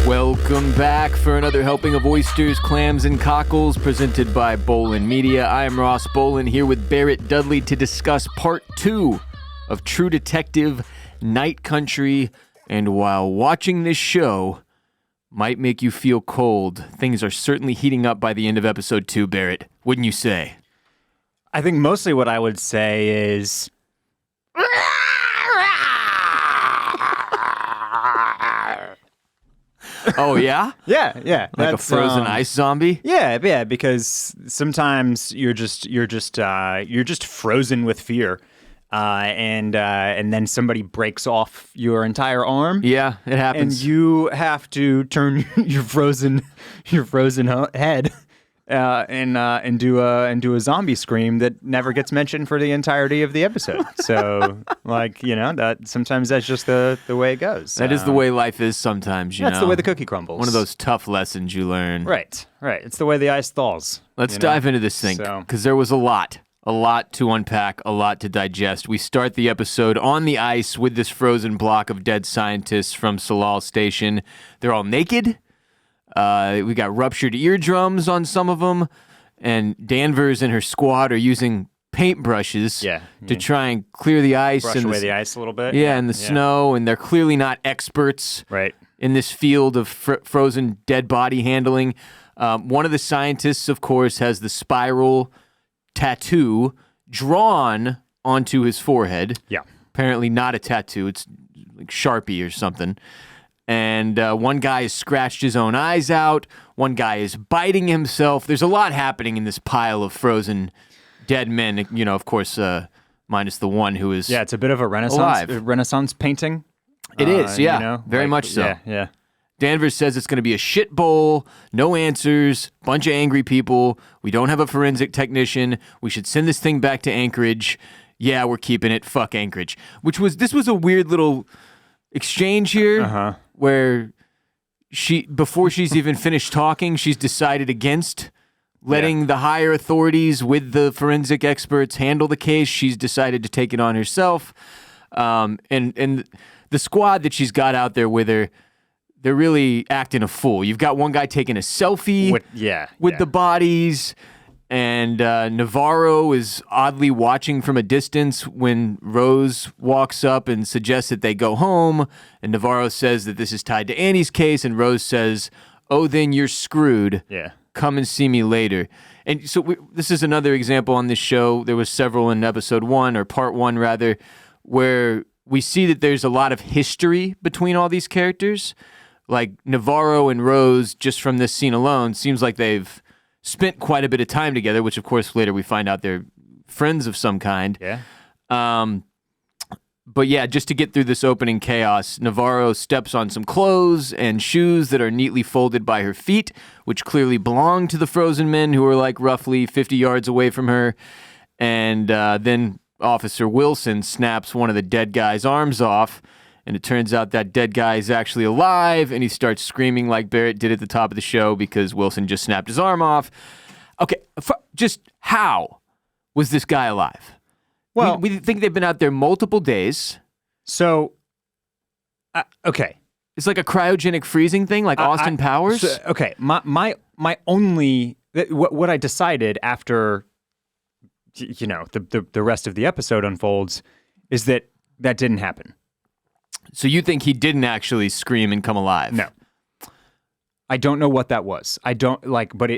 Welcome back for another helping of oysters, clams, and cockles presented by Bolin Media. I am Ross Bolin here with Barrett Dudley to discuss part 2 of True Detective Night Country. And while watching this show might make you feel cold, things are certainly heating up by the end of episode 2, Barrett. Wouldn't you say? I think mostly what I would say is... Oh, yeah? Yeah. Like a frozen ice zombie? Yeah, because sometimes you're just frozen with fear. And then somebody breaks off your entire arm. Yeah, it happens. And you have to turn your frozen head and do a zombie scream that never gets mentioned for the entirety of the episode. So, that sometimes that's just the way it goes. That is the way life is sometimes, That's the way the cookie crumbles. One of those tough lessons you learn. Right. It's the way the ice thaws. Let's dive into this thing, because there was a lot to unpack, a lot to digest. We start the episode on the ice with this frozen block of dead scientists from Salal Station. They're all naked. We got ruptured eardrums on some of them, and Danvers and her squad are using paintbrushes to try and clear the ice. Brush away the ice a little bit. Yeah, and the snow, and they're clearly not experts in this field of frozen dead body handling. One of the scientists, of course, has the spiral tattoo drawn onto his forehead. Yeah. Apparently not a tattoo. It's like Sharpie or something. And one guy has scratched his own eyes out. One guy is biting himself. There's a lot happening in this pile of frozen dead men. Of course, minus the one who is it's a bit of a Renaissance painting. It is, very much so. Yeah. Danvers says it's going to be a shit bowl, no answers, bunch of angry people. We don't have a forensic technician. We should send this thing back to Anchorage. Yeah, we're keeping it. Fuck Anchorage. This was a weird little exchange here where before she's even finished talking, she's decided against letting the higher authorities with the forensic experts handle the case. She's decided to take it on herself. And the squad that she's got out there with her, they're really acting a fool. You've got one guy taking a selfie with the bodies, and Navarro is oddly watching from a distance when Rose walks up and suggests that they go home, and Navarro says that this is tied to Annie's case, and Rose says, "Oh, then you're screwed. Yeah. Come and see me later." And so this is another example on this show. There was several in episode 1, or part 1 rather, where we see that there's a lot of history between all these characters. Like Navarro and Rose, just from this scene alone, seems like they've spent quite a bit of time together, which of course later we find out they're friends of some kind. Yeah. But yeah, just to get through this opening chaos, Navarro steps on some clothes and shoes that are neatly folded by her feet, which clearly belong to the frozen men who are like roughly 50 yards away from her. And then Officer Wilson snaps one of the dead guy's arms off, and it turns out that dead guy is actually alive, and he starts screaming like Barrett did at the top of the show because Wilson just snapped his arm off. Okay, just how was this guy alive? Well, we think they've been out there multiple days. So, okay. It's like a cryogenic freezing thing, like Austin Powers? Okay, my only... What I decided after, the rest of the episode unfolds is that didn't happen. So you think he didn't actually scream and come alive? No. I don't know what that was. I don't but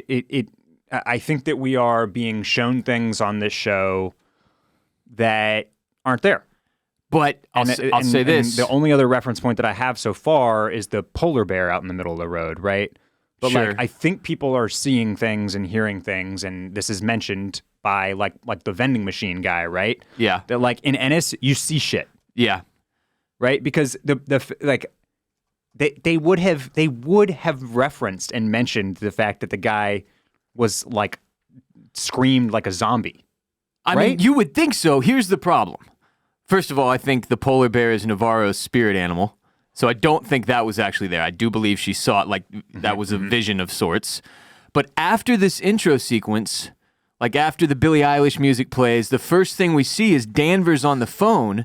I think that we are being shown things on this show that aren't there. But I'll say this. The only other reference point that I have so far is the polar bear out in the middle of the road, right? But sure. I think people are seeing things and hearing things, and this is mentioned by like the vending machine guy, right? Yeah. That like in Ennis, you see shit. Yeah. Right? Because they would have referenced and mentioned the fact that the guy was like screamed like a zombie. I mean, you would think so. Here's the problem. First of all, I think the polar bear is Navarro's spirit animal. So I don't think that was actually there. I do believe she saw it like that was a vision of sorts. But after this intro sequence, like after the Billie Eilish music plays, the first thing we see is Danvers on the phone,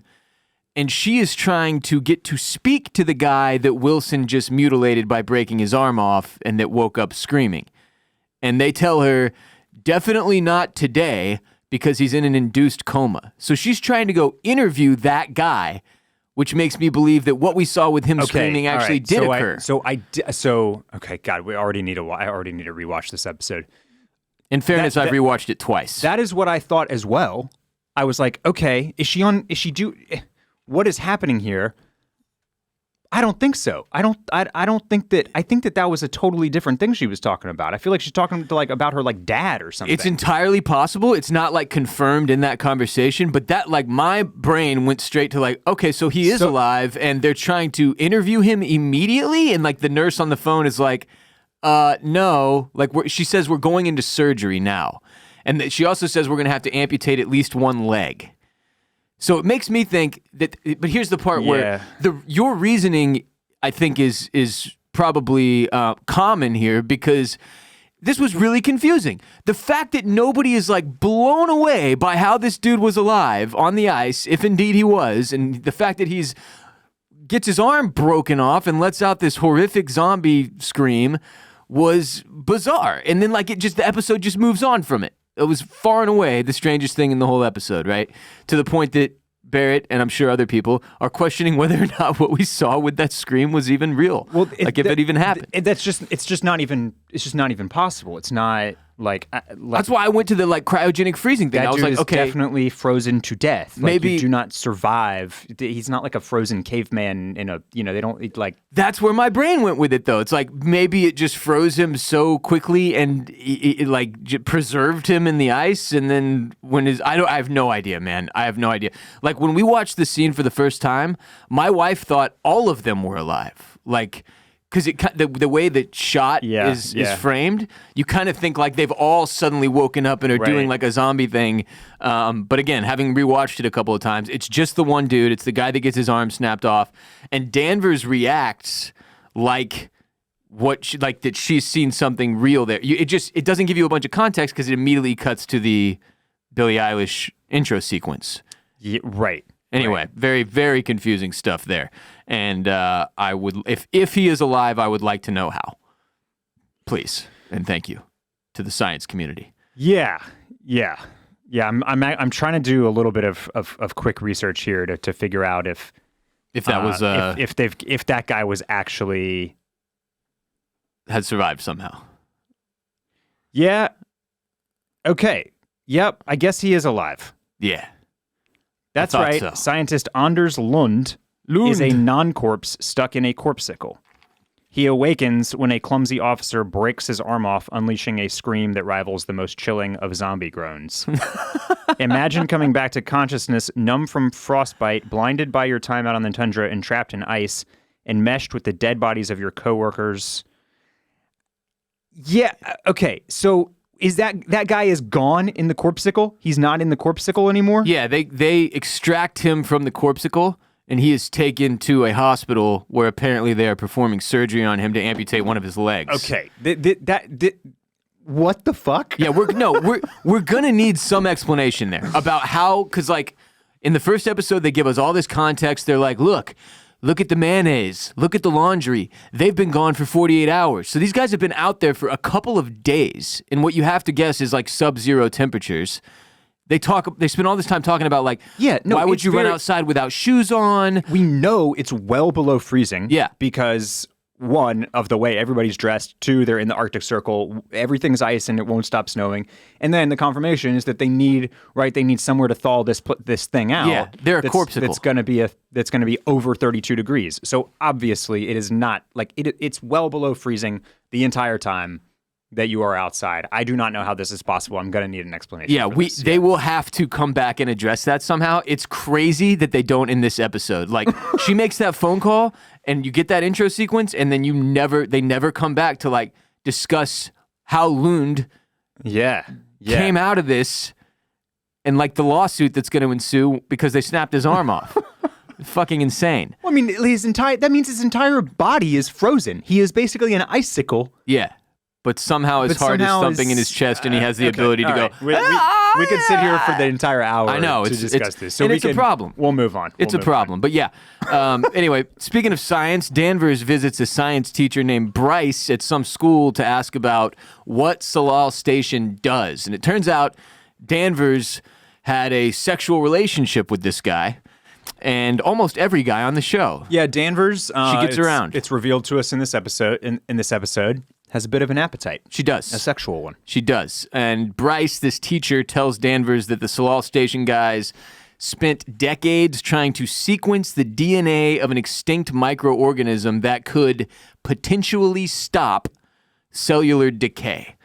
and she is trying to get to speak to the guy that Wilson just mutilated by breaking his arm off and that woke up screaming. And they tell her, definitely not today, because he's in an induced coma. So she's trying to go interview that guy, which makes me believe that what we saw with him screaming actually did occur. Okay, God, I already need to rewatch this episode. In fairness, I've rewatched it twice. That is what I thought as well. I was like, okay, what is happening here? I don't think so. I think that was a totally different thing she was talking about. I feel like she's talking to about her dad or something. It's entirely possible. It's not confirmed in that conversation, but that my brain went straight to okay, so he is alive and they're trying to interview him immediately, and the nurse on the phone is no, she says we're going into surgery now. And she also says we're going to have to amputate at least one leg. So it makes me think that, but here's the part where your reasoning, I think, is probably common here, because this was really confusing. The fact that nobody is blown away by how this dude was alive on the ice, if indeed he was, and the fact that gets his arm broken off and lets out this horrific zombie scream was bizarre. And then the episode just moves on from it. It was far and away the strangest thing in the whole episode, right? To the point that Barrett, and I'm sure other people, are questioning whether or not what we saw with that scream was even real. Well, if it even happened. It's just not even possible. It's not that's why I went to the cryogenic freezing thing. That I was dude is okay, definitely frozen to death. Maybe you do not survive. He's not like a frozen caveman in a, they don't That's where my brain went with it, though. It's maybe it just froze him so quickly and it preserved him in the ice, and then when I have no idea, man. I have no idea. When we watched the scene for the first time, my wife thought all of them were alive. Because the way the shot is framed, you kind of think they've all suddenly woken up and are doing a zombie thing. But again, having rewatched it a couple of times, it's just the one dude. It's the guy that gets his arm snapped off, and Danvers reacts that she's seen something real there. It doesn't give you a bunch of context because it immediately cuts to the Billie Eilish intro sequence. Yeah, right. Anyway, very, very confusing stuff there. And I would, if he is alive, I would like to know how. Please. And thank you to the science community. Yeah. I'm trying to do a little bit of quick research here to figure out if that was if that guy was actually had survived somehow. Yeah. Okay. Yep. I guess he is alive. Yeah. That's right. So. Scientist Anders Lund is a non-corpse stuck in a corpsicle. He awakens when a clumsy officer breaks his arm off, unleashing a scream that rivals the most chilling of zombie groans. Imagine coming back to consciousness, numb from frostbite, blinded by your time out on the tundra and trapped in ice, enmeshed with the dead bodies of your coworkers. Yeah, okay, so is that guy is gone in the corpsicle? He's not in the corpsicle anymore? Yeah, they extract him from the corpsicle, and he is taken to a hospital where apparently they are performing surgery on him to amputate one of his legs. Okay, what the fuck? Yeah, we're gonna need some explanation there about how, because in the first episode they give us all this context. They're look at the mayonnaise, look at the laundry. They've been gone for 48 hours. So these guys have been out there for a couple of days. And what you have to guess is sub-zero temperatures. They spend all this time talking about why would you run outside without shoes on? We know it's well below freezing. Yeah. Because one, of the way everybody's dressed. Two, they're in the Arctic Circle. Everything's ice and it won't stop snowing. And then the confirmation is that they need somewhere to thaw this thing out. Yeah, they're a corpsicle. That's going to be over 32 degrees. So obviously it is not it's well below freezing the entire time that you are outside. I do not know how this is possible. I'm going to need an explanation. Yeah, they will have to come back and address that somehow. It's crazy that they don't in this episode. She makes that phone call and you get that intro sequence, and then they never come back to discuss how Lund came out of this and the lawsuit that's going to ensue because they snapped his arm off. Fucking insane. Well, I mean, that means his entire body is frozen. He is basically an icicle. Yeah. but somehow his heart is thumping in his chest, and he has the ability to go. Right. We could sit here for the entire hour. I know, to discuss this. So it's a problem. We'll move on. It's a problem. But yeah. Anyway, speaking of science, Danvers visits a science teacher named Bryce at some school to ask about what Salal Station does, and it turns out Danvers had a sexual relationship with this guy. And almost every guy on the show. Yeah, Danvers. She gets around. It's revealed to us in this episode. In this episode, has a bit of an appetite. She does. A sexual one. She does. And Bryce, this teacher, tells Danvers that the Salal Station guys spent decades trying to sequence the DNA of an extinct microorganism that could potentially stop cellular decay.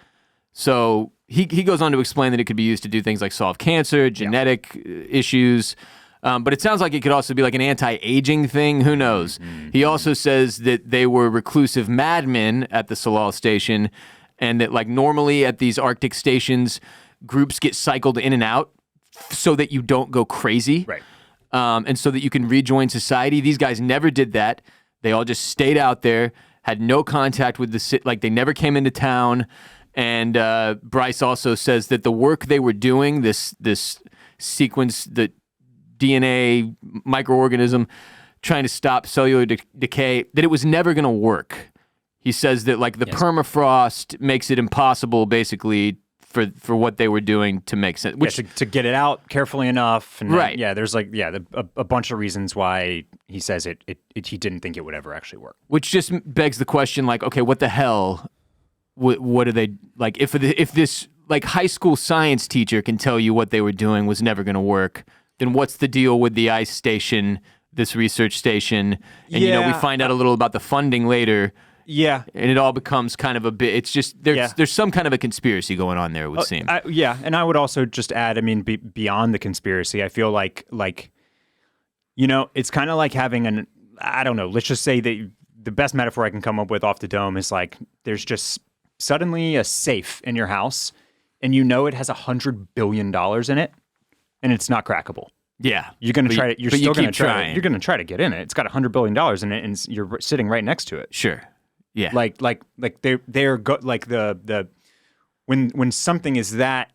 So he goes on to explain that it could be used to do things like solve cancer, genetic issues. But it sounds like it could also be like an anti-aging thing. Who knows? Mm-hmm. He also says that they were reclusive madmen at the Salal Station, and that like normally at these Arctic stations, groups get cycled in and out so that you don't go crazy. Right. And so that you can rejoin society. These guys never did that. They all just stayed out there, had no contact with the city. Like they never came into town. And Bryce also says that the work they were doing, this sequence, the DNA microorganism trying to stop cellular decay, that it was never going to work. He says that like the permafrost makes it impossible basically for what they were doing to make sense. Which, to get it out carefully enough. And right. There's like, a bunch of reasons why he says he didn't think it would ever actually work. Which just begs the question like, okay, what the hell? What are they, like if this like high school science teacher can tell you what they were doing was never going to work, then what's the deal with the ice station, this research station? And, we find out a little about the funding later. Yeah. And it all becomes kind of a bit, it's just, there's some kind of a conspiracy going on there, it would seem. And I would also just add, I mean, beyond the conspiracy, I feel like, it's kind of like having I don't know, let's just say that the best metaphor I can come up with off the dome is like, there's just suddenly a safe in your house, and it has $100 billion in it. And it's not crackable. Yeah, you're going to try it. You're still going to try. You're going to try to get in it. It's got $100 billion in it, and you're sitting right next to it. Sure. Yeah. Like they're like the when something is that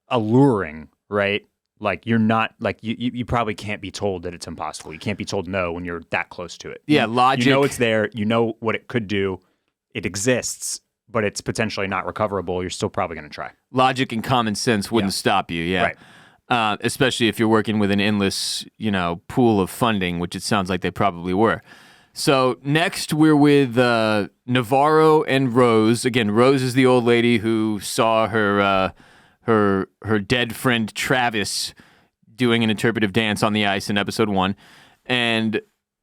alluring, right? Like you're not like you probably can't be told that it's impossible. You can't be told no when you're that close to it. Yeah, logic. You know it's there. You know what it could do. It exists, but it's potentially not recoverable. You're still probably going to try. Logic and common sense wouldn't stop you. Yeah. Right. Especially if you're working with an endless, pool of funding, which it sounds like they probably were. So next we're with Navarro and Rose. Again, Rose is the old lady who saw her dead friend Travis doing an interpretive dance on the ice in episode 1. And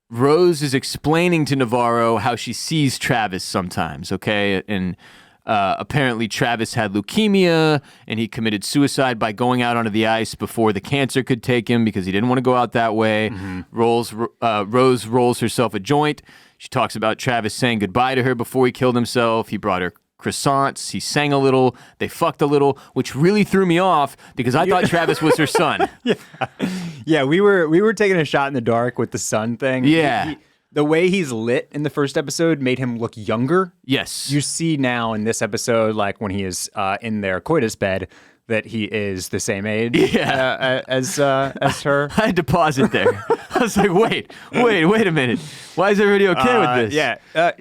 Rose is explaining to Navarro how she sees Travis sometimes, okay? And apparently Travis had leukemia, and he committed suicide by going out onto the ice before the cancer could take him because he didn't want to go out that way. Mm-hmm. Rose rolls herself a joint. She talks about Travis saying goodbye to her before he killed himself. He brought her croissants. He sang a little. They fucked a little, which really threw me off because I thought Travis was her son. Yeah. We were taking a shot in the dark with the son thing. Yeah. The way he's lit in the first episode made him look younger. Yes. You see now in this episode, like when he is in their coitus bed, that he is the same age as her. I had to pause it there. I was like, wait a minute. Why is everybody okay with this? Yeah.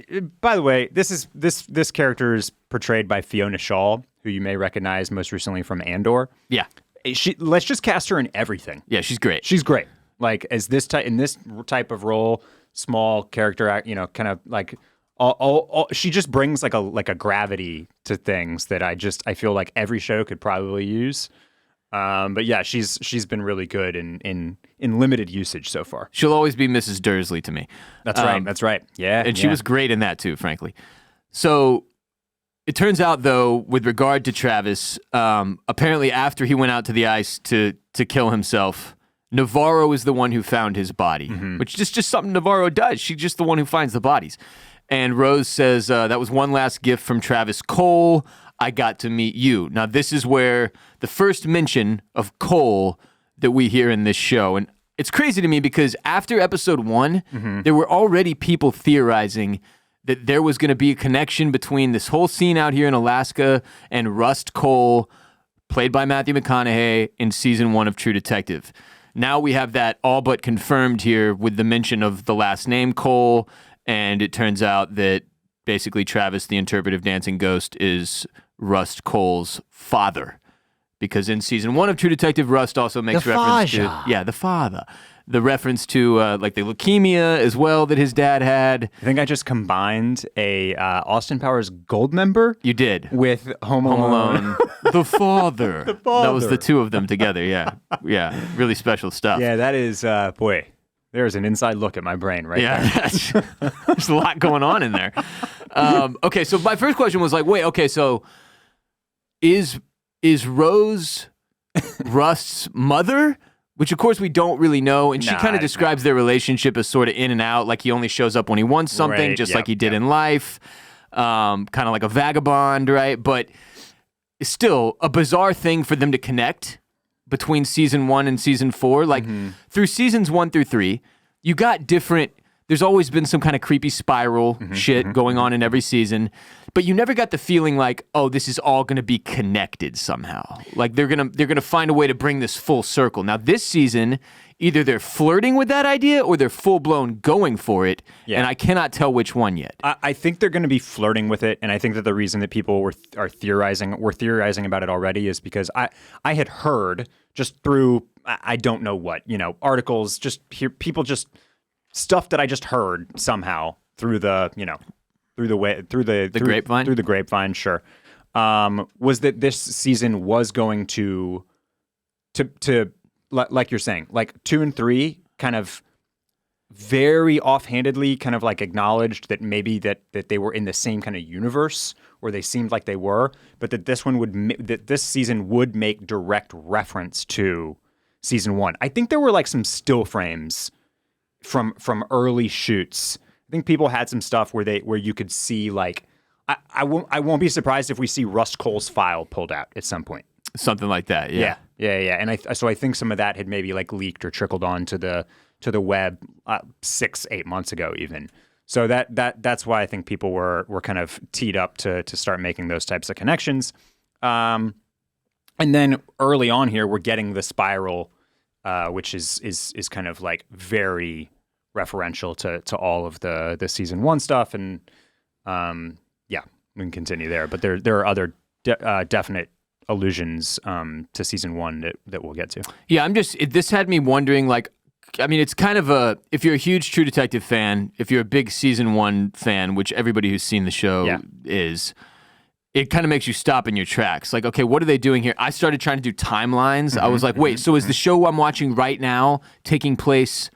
By the way, this character is portrayed by Fiona Shaw, who you may recognize most recently from Andor. Yeah. Let's just cast her in everything. Yeah, she's great. She's great. Like as in this type of role. Small character, kind of like she just brings like a gravity to things that I feel like every show could probably use. But yeah, she's been really good in limited usage so far. She'll always be Mrs. Dursley to me. That's right. That's right. Yeah, and she was great in that too, frankly. So it turns out though, with regard to Travis, apparently after he went out to the ice to kill himself, Navarro is the one who found his body, which is just something Navarro does. She's just the one who finds the bodies. And Rose says, that was one last gift from Travis Cole. I got to meet you. Now, this is where the first mention of Cole that we hear in this show. And it's crazy to me because after episode 1, there were already people theorizing that there was going to be a connection between this whole scene out here in Alaska and Rust Cole, played by Matthew McConaughey, in season 1 of True Detective. Now we have that all but confirmed here with the mention of the last name Cole, and it turns out that basically Travis, the interpretive dancing ghost, is Rust Cole's father. Because in season 1 of True Detective, Rust also makes reference to... Yeah, the father. The reference to like the leukemia as well that his dad had. I think I just combined a Austin Powers Goldmember. You did. With Home Alone. The father. The father. That was the two of them together, yeah. Yeah, really special stuff. Yeah, that is, boy, there's an inside look at my brain right there. There's a lot going on in there. Okay, so my first question was like, wait, okay, so is Rose Rust's mother? Which, of course, we don't really know. And she kind of describes their relationship as sort of in and out, like he only shows up when he wants something, right, just like he did in life. Kind of like a vagabond, right? But it's still a bizarre thing for them to connect between season 1 and season 4. Like, through seasons 1 through 3, you got different... There's always been some kind of creepy spiral shit going on in every season, but you never got the feeling like, oh, this is all going to be connected somehow. Like they're gonna find a way to bring this full circle. Now this season, either they're flirting with that idea or they're full blown going for it, and I cannot tell which one yet. I think they're going to be flirting with it, and I think that the reason that people were theorizing about it already is because I had heard just through I don't know what, articles, just hear people just. Stuff that I just heard somehow through the grapevine. Through the grapevine, sure. Was that this season was going to like you're saying, like 2 and 3 kind of very offhandedly kind of like acknowledged that maybe that they were in the same kind of universe, or they seemed like they were, but that this season would make direct reference to season 1. I think there were like some still frames from early shoots. I think people had some stuff where you could see like I won't be surprised if we see Rust Cole's file pulled out at some point. Something like that, yeah. And I think some of that had maybe like leaked or trickled on to the web 6-8 months ago even. So that's why I think people were kind of teed up to start making those types of connections. And then early on here we're getting the spiral, which is kind of like very referential to all of the season 1 stuff, and we can continue there. But there are other definite allusions to season 1 that we'll get to. Yeah, this had me wondering, like, I mean, it's kind of if you're a huge True Detective fan, if you're a big season 1 fan, which everybody who's seen the show is. It kind of makes you stop in your tracks. Like, okay, what are they doing here? I started trying to do timelines. I was like, wait, so is the show I'm watching right now taking place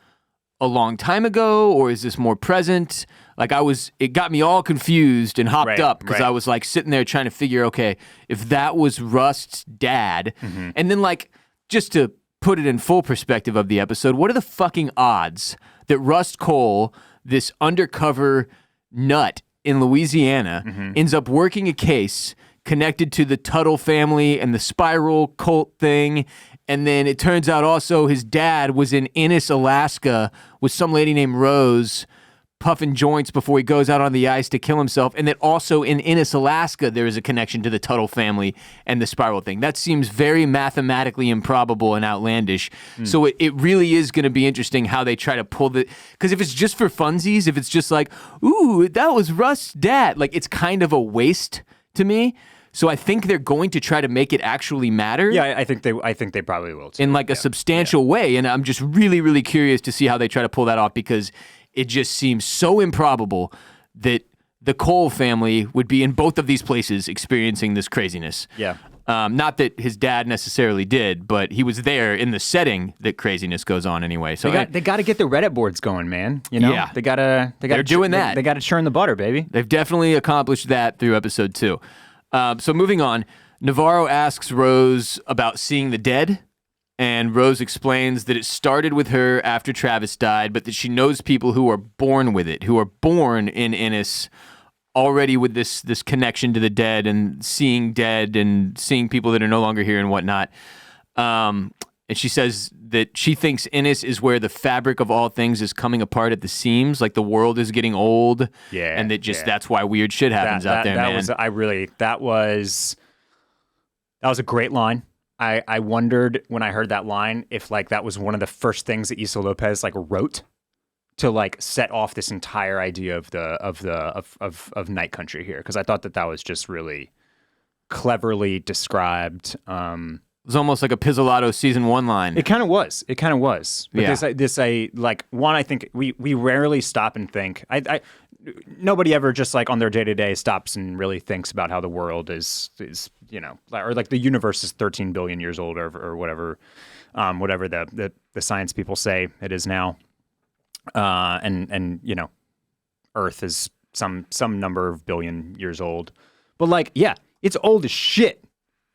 a long time ago, or is this more present? Like it got me all confused and hopped up because I was like sitting there trying to figure, okay, if that was Rust's dad, and then like, just to put it in full perspective of the episode, what are the fucking odds that Rust Cole, this undercover nut in Louisiana, ends up working a case connected to the Tuttle family and the spiral cult thing, and then it turns out also his dad was in Ennis, Alaska with some lady named Rose puffing joints before he goes out on the ice to kill himself, and that also in Ennis, Alaska there is a connection to the Tuttle family and the spiral thing. That seems very mathematically improbable and outlandish. So it really is going to be interesting how they try to pull because if it's just for funsies, if it's just like, ooh, that was Rust's dad, like it's kind of a waste to me. So I think they're going to try to make it actually matter. Yeah, I think they probably will too. In like a substantial way, and I'm just really, really curious to see how they try to pull that off, because it just seems so improbable that the Cole family would be in both of these places experiencing this craziness. Yeah. Not that his dad necessarily did, but he was there in the setting that craziness goes on anyway. So they got to get the Reddit boards going, man. Yeah. They're doing that. They got to churn the butter, baby. They've definitely accomplished that through episode 2. So moving on, Navarro asks Rose about seeing the dead, and Rose explains that it started with her after Travis died, but that she knows people who are born with it, who are born in Ennis already with this connection to the dead and seeing dead and seeing people that are no longer here and whatnot. And she says that she thinks Innis is where the fabric of all things is coming apart at the seams, like the world is getting old. Yeah. And that that's why weird shit happens out there, man. That was a great line. I wondered when I heard that line if like that was one of the first things that Issa Lopez like wrote to like set off this entire idea of Night Country here, because I thought that was just really cleverly described. It was almost like a Pizzolatto season 1 line. It kind of was. But I think we rarely stop and think. Nobody ever just like on their day-to-day stops and really thinks about how the world is or like the universe is 13 billion years old or whatever the science people say it is now. And Earth is some number of billion years old. But like, yeah, it's old as shit.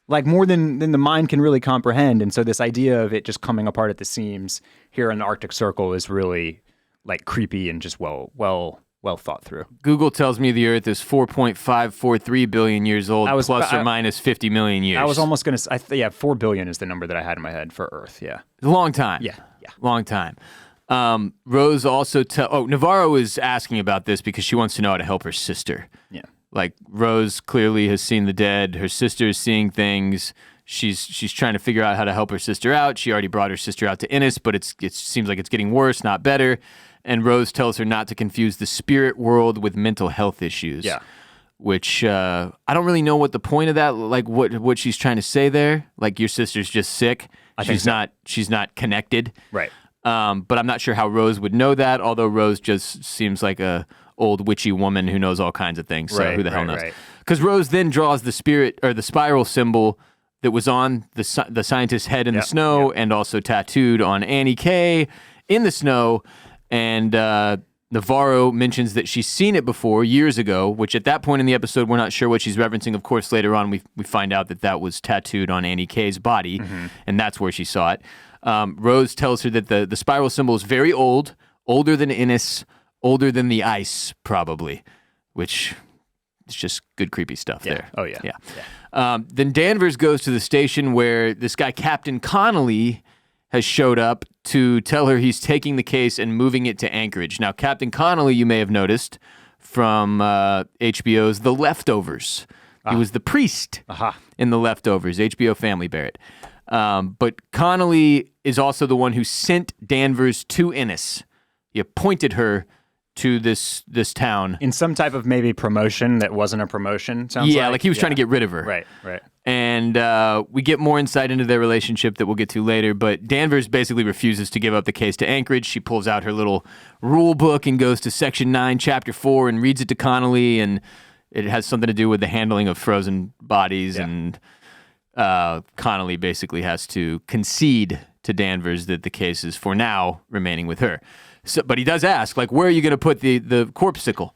Like more than the mind can really comprehend. And so this idea of it just coming apart at the seams here in the Arctic Circle is really like creepy and just well thought through. Google tells me the Earth is 4.543 billion years old, plus or minus 50 million years. I was almost going to say, 4 billion is the number that I had in my head for Earth. Yeah. A long time. Yeah. Long time. Rose also Navarro is asking about this because she wants to know how to help her sister. Yeah. Like Rose clearly has seen the dead. Her sister is seeing things. She's trying to figure out how to help her sister out. She already brought her sister out to Innis, but it seems like it's getting worse, not better. And Rose tells her not to confuse the spirit world with mental health issues. Yeah. Which I don't really know what the point of that, like what she's trying to say there. Like your sister's just sick. She's not connected. Right. But I'm not sure how Rose would know that. Although Rose just seems like a old witchy woman who knows all kinds of things. So who the hell knows? Because Rose then draws the spirit or the spiral symbol that was on the scientist's head in the snow and also tattooed on Annie K in the snow. And Navarro mentions that she's seen it before years ago, which at that point in the episode, we're not sure what she's referencing. Of course, later on, we find out that was tattooed on Annie K's body, and that's where she saw it. Rose tells her that the spiral symbol is very old, older than Innis, older than the ice, probably, which is just good creepy stuff there. Oh, yeah. Then Danvers goes to the station where this guy, Captain Connolly, has showed up to tell her he's taking the case and moving it to Anchorage. Now, Captain Connolly, you may have noticed from HBO's The Leftovers. He was the priest in The Leftovers, HBO Family Barrett. But Connolly is also the one who sent Danvers to Innis. He appointed her to this town. In some type of maybe promotion that wasn't a promotion, sounds like he was trying to get rid of her. Right. And we get more insight into their relationship that we'll get to later, but Danvers basically refuses to give up the case to Anchorage. She pulls out her little rule book and goes to Section 9, Chapter 4, and reads it to Connolly, and it has something to do with the handling of frozen bodies, and Connolly basically has to concede to Danvers that the case is, for now, remaining with her. So, but he does ask, like, where are you going to put the corpsicle?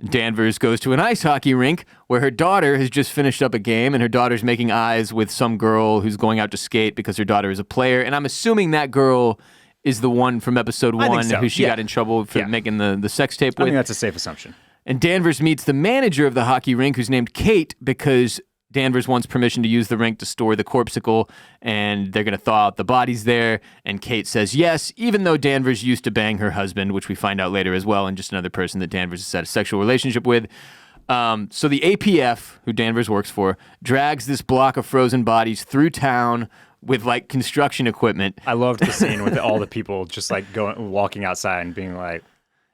Danvers goes to an ice hockey rink where her daughter has just finished up a game, and her daughter's making eyes with some girl who's going out to skate because her daughter is a player. And I'm assuming that girl is the one from episode 1 who she got in trouble for making the sex tape with. I think that's a safe assumption. And Danvers meets the manager of the hockey rink, who's named Kate, because Danvers wants permission to use the rink to store the corpsicle, and they're going to thaw out the bodies there. And Kate says yes, even though Danvers used to bang her husband, which we find out later as well, and just another person that Danvers has had a sexual relationship with. So the APF, who Danvers works for, drags this block of frozen bodies through town with like construction equipment. I loved the scene with all the people just like walking outside and being like,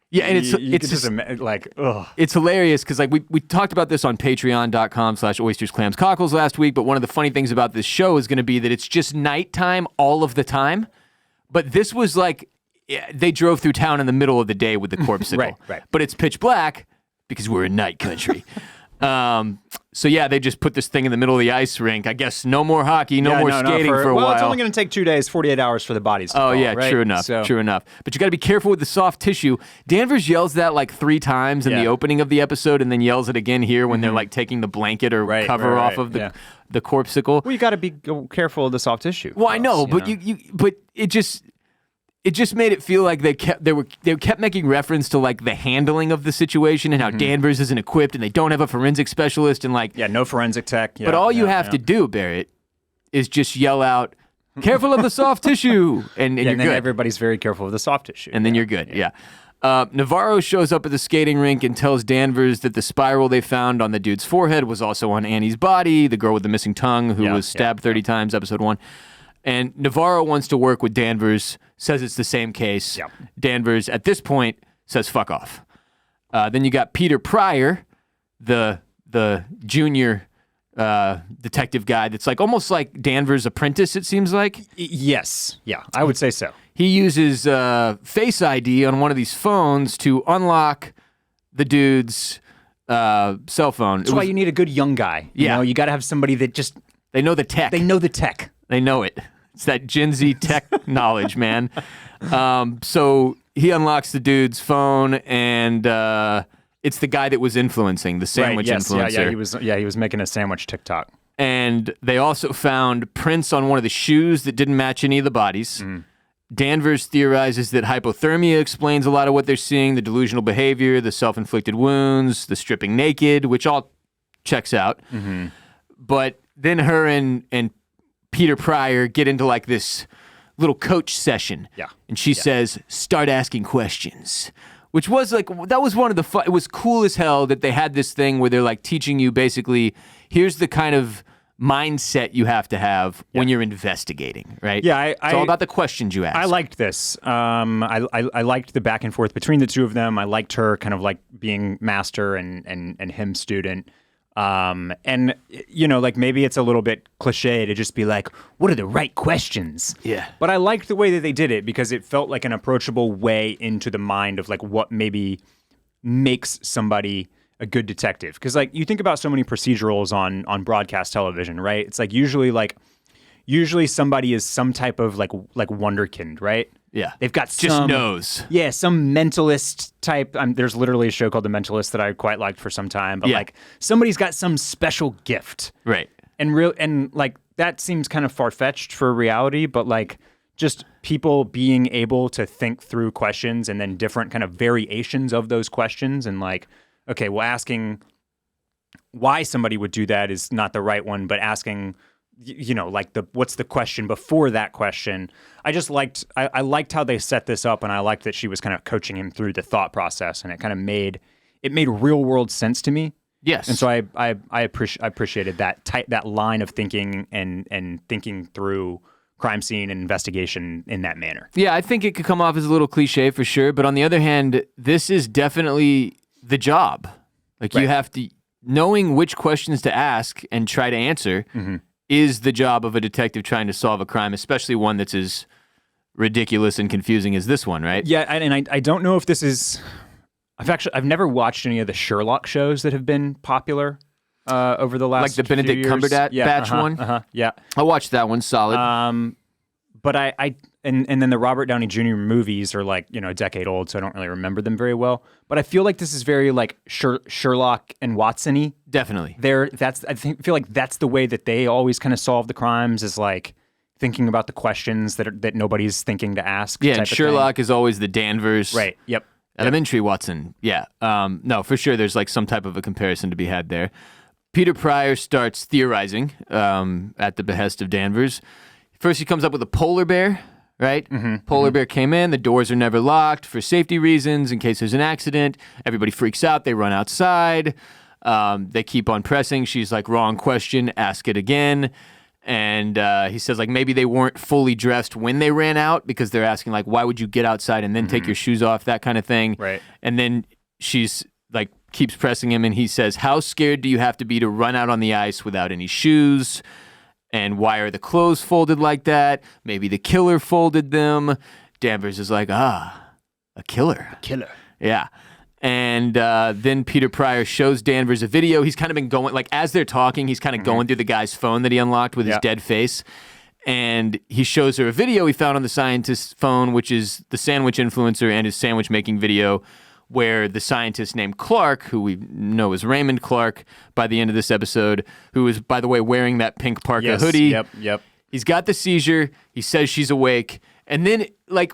yeah, and it's just like, ugh. It's hilarious because like we talked about this on patreon.com/oystersclamscockles last week, but one of the funny things about this show is going to be that it's just nighttime all of the time. But this was like, they drove through town in the middle of the day with the corpsicle. Right. But it's pitch black because we're in night country. So yeah, they just put this thing in the middle of the ice rink. I guess no more hockey, no more skating for a while. Well, it's only going to take 2 days, 48 hours for the bodies to fall, right? True enough. But you got to be careful with the soft tissue. Danvers yells that like 3 times in the opening of the episode, and then yells it again here when they're like taking the blanket or cover off of the corpsicle. Well, you got to be careful of the soft tissue. Well, I know, but but it just made it feel like they kept making reference to like the handling of the situation and how Danvers isn't equipped and they don't have a forensic specialist and like no forensic tech. But all you have to do, Barrett, is just yell out, Careful of the soft tissue. And you're and then good. everybody's very careful of the soft tissue. And then you're good. Yeah. Navarro shows up at the skating rink and tells Danvers that the spiral they found on the dude's forehead was also on Annie's body, the girl with the missing tongue who was stabbed 30 times, episode 1. And Navarro wants to work with Danvers, says it's the same case. Yep. Danvers, at this point, says fuck off. Then you got Peter Pryor, the junior detective guy that's like almost like Danvers' apprentice, it seems like. Yes. Yeah, I would say so. He uses Face ID on one of these phones to unlock the dude's cell phone. That's why you need a good young guy. You know, you got to have somebody that just... They know the tech. They know the tech. They know it. It's that Gen Z tech knowledge, man. So he unlocks the dude's phone, and it's the guy that was influencing, the sandwich influencer. Yeah, he was making a sandwich TikTok. And they also found prints on one of the shoes that didn't match any of the bodies. Danvers theorizes that hypothermia explains a lot of what they're seeing, the delusional behavior, the self-inflicted wounds, the stripping naked, which all checks out. But then her and Peter Pryor get into like this little coach session. Yeah. And she says, start asking questions. Which was like, that was one of the it was cool as hell that they had this thing where they're like teaching you basically, here's the kind of mindset you have to have when you're investigating, right? Yeah, it's all about the questions you ask. I liked this. I liked the back and forth between the two of them. I liked her kind of like being master and him student. And you know, like maybe it's a little bit cliche to just be like, what are the right questions? Yeah. But I liked the way that they did it because it felt like an approachable way into the mind of like what maybe makes somebody a good detective. Because like you think about so many procedurals on broadcast television, right? It's like usually somebody is some type of like wonderkind, right? Yeah. They've got just knows. Yeah, some mentalist type. There's literally a show called The Mentalist that I quite liked for some time. But like somebody's got some special gift. Right. And like that seems kind of far-fetched for reality, but like just people being able to think through questions and then different kind of variations of those questions and like, okay, well, asking why somebody would do that is not the right one, but asking, you know, like what's the question before that question. I just liked, I liked how they set this up, and I liked that she was kind of coaching him through the thought process, and it kind of made real world sense to me. Yes. And so I appreciated that line of thinking and thinking through crime scene and investigation in that manner. Yeah, I think it could come off as a little cliche for sure, but on the other hand, this is definitely the job. Like you have to, knowing which questions to ask and try to answer is the job of a detective trying to solve a crime, especially one that's as ridiculous and confusing as this one, right? Yeah, and I don't know if this is... I've never watched any of the Sherlock shows that have been popular over the last like the Benedict Cumberbatch batch one. Yeah, I watched that one. Solid. But and then the Robert Downey Jr. movies are like, you know, a decade old, so I don't really remember them very well. But I feel like this is very like Sherlock and Watson-y. Definitely. Feel like that's the way that they always kind of solve the crimes, is like thinking about the questions that nobody's thinking to ask. Yeah, and Sherlock is always the Danvers. Right. Yep. Elementary Watson. Yeah. No, for sure there's like some type of a comparison to be had there. Peter Pryor starts theorizing at the behest of Danvers. First he comes up with a polar bear, right? Polar bear came in, the doors are never locked for safety reasons in case there's an accident. Everybody freaks out, they run outside. They keep on pressing. She's like, wrong question, ask it again. And he says, like, maybe they weren't fully dressed when they ran out because they're asking, like, why would you get outside and then take your shoes off, that kind of thing. Right. And then she's, like, keeps pressing him, and he says, how scared do you have to be to run out on the ice without any shoes? And why are the clothes folded like that? Maybe the killer folded them. Danvers is like, a killer. Killer. Yeah. And then Peter Pryor shows Danvers a video. He's kind of been going, like, as they're talking, he's kind of going through the guy's phone that he unlocked with his dead face. And he shows her a video he found on the scientist's phone, which is the sandwich influencer and his sandwich making video, where the scientist named Clark, who we know as Raymond Clark by the end of this episode, who is, by the way, wearing that pink parka hoodie. Yep. He's got the seizure. He says she's awake. And then, like,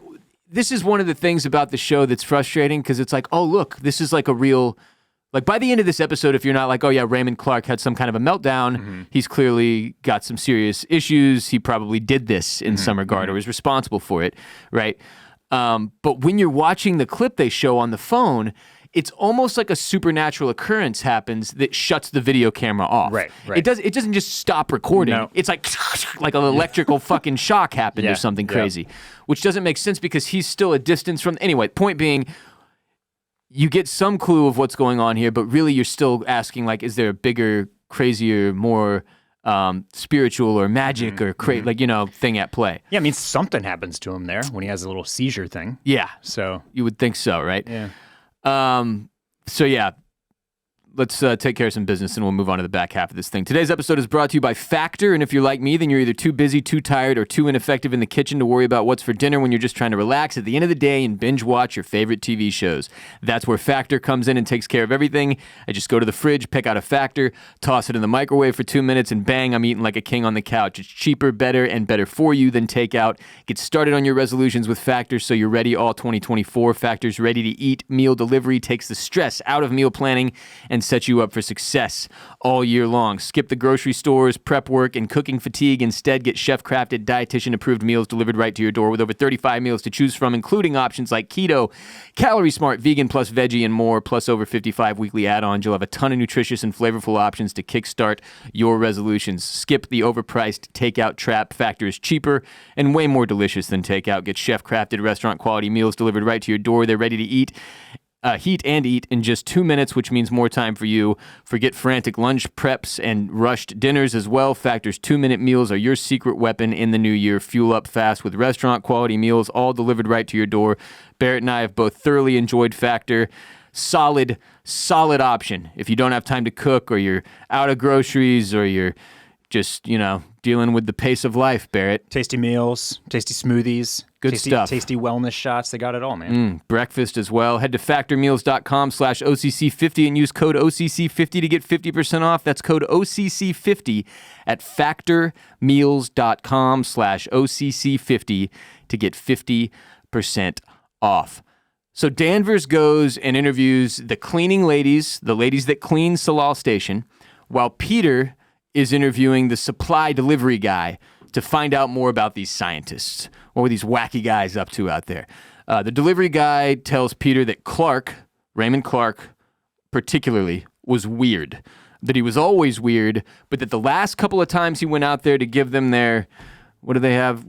this is one of the things about the show that's frustrating, because it's like, oh, look, this is like a real Like, by the end of this episode, if you're not like, oh yeah, Raymond Clark had some kind of a meltdown, he's clearly got some serious issues. He probably did this in some regard or is responsible for it, right? But when you're watching the clip they show on the phone, it's almost like a supernatural occurrence happens that shuts the video camera off. Right. It doesn't just stop recording. No. It's like an electrical fucking shock happened or something crazy, which doesn't make sense because he's still a distance from. Anyway, point being, you get some clue of what's going on here, but really you're still asking, like, is there a bigger, crazier, more spiritual or magic or thing at play? Yeah, I mean, something happens to him there when he has a little seizure thing. Yeah. So You would think so, right? yeah. So yeah, let's take care of some business and we'll move on to the back half of this thing. Today's episode is brought to you by Factor, and if you're like me, then you're either too busy, too tired, or too ineffective in the kitchen to worry about what's for dinner when you're just trying to relax at the end of the day and binge watch your favorite TV shows. That's where Factor comes in and takes care of everything. I just go to the fridge, pick out a Factor, toss it in the microwave for 2 minutes, and bang, I'm eating like a king on the couch. It's cheaper, better, and better for you than takeout. Get started on your resolutions with Factor so you're ready all 2024. Factor's ready-to-eat meal delivery takes the stress out of meal planning and sets you up for success all year long. Skip the grocery stores, prep work, and cooking fatigue. Instead, get chef-crafted, dietitian-approved meals delivered right to your door with over 35 meals to choose from, including options like keto, calorie smart, vegan plus veggie, and more, plus over 55 weekly add-ons. You'll have a ton of nutritious and flavorful options to kickstart your resolutions. Skip the overpriced takeout trap. Factor is cheaper and way more delicious than takeout. Get chef-crafted, restaurant-quality meals delivered right to your door. They're ready to eat. Heat and eat in just 2 minutes, which means more time for you. Forget frantic lunch preps and rushed dinners as well. Factor's 2-minute meals are your secret weapon in the new year. Fuel up fast with restaurant-quality meals, all delivered right to your door. Barrett and I have both thoroughly enjoyed Factor. Solid option. If you don't have time to cook, or you're out of groceries, or you're just, dealing with the pace of life, Barrett. Tasty meals, tasty smoothies. Good stuff. Tasty wellness shots. They got it all, man. Breakfast as well. Head to factormeals.com/OCC50 and use code OCC50 to get 50% off. That's code OCC50 at factormeals.com/OCC50 to get 50% off. So Danvers goes and interviews the cleaning ladies, the ladies that clean Salal Station, while Peter is interviewing the supply delivery guy to find out more about these scientists. What were these wacky guys up to out there? The delivery guy tells Peter that Raymond Clark particularly, was weird. That he was always weird, but that the last couple of times he went out there to give them their... What did they have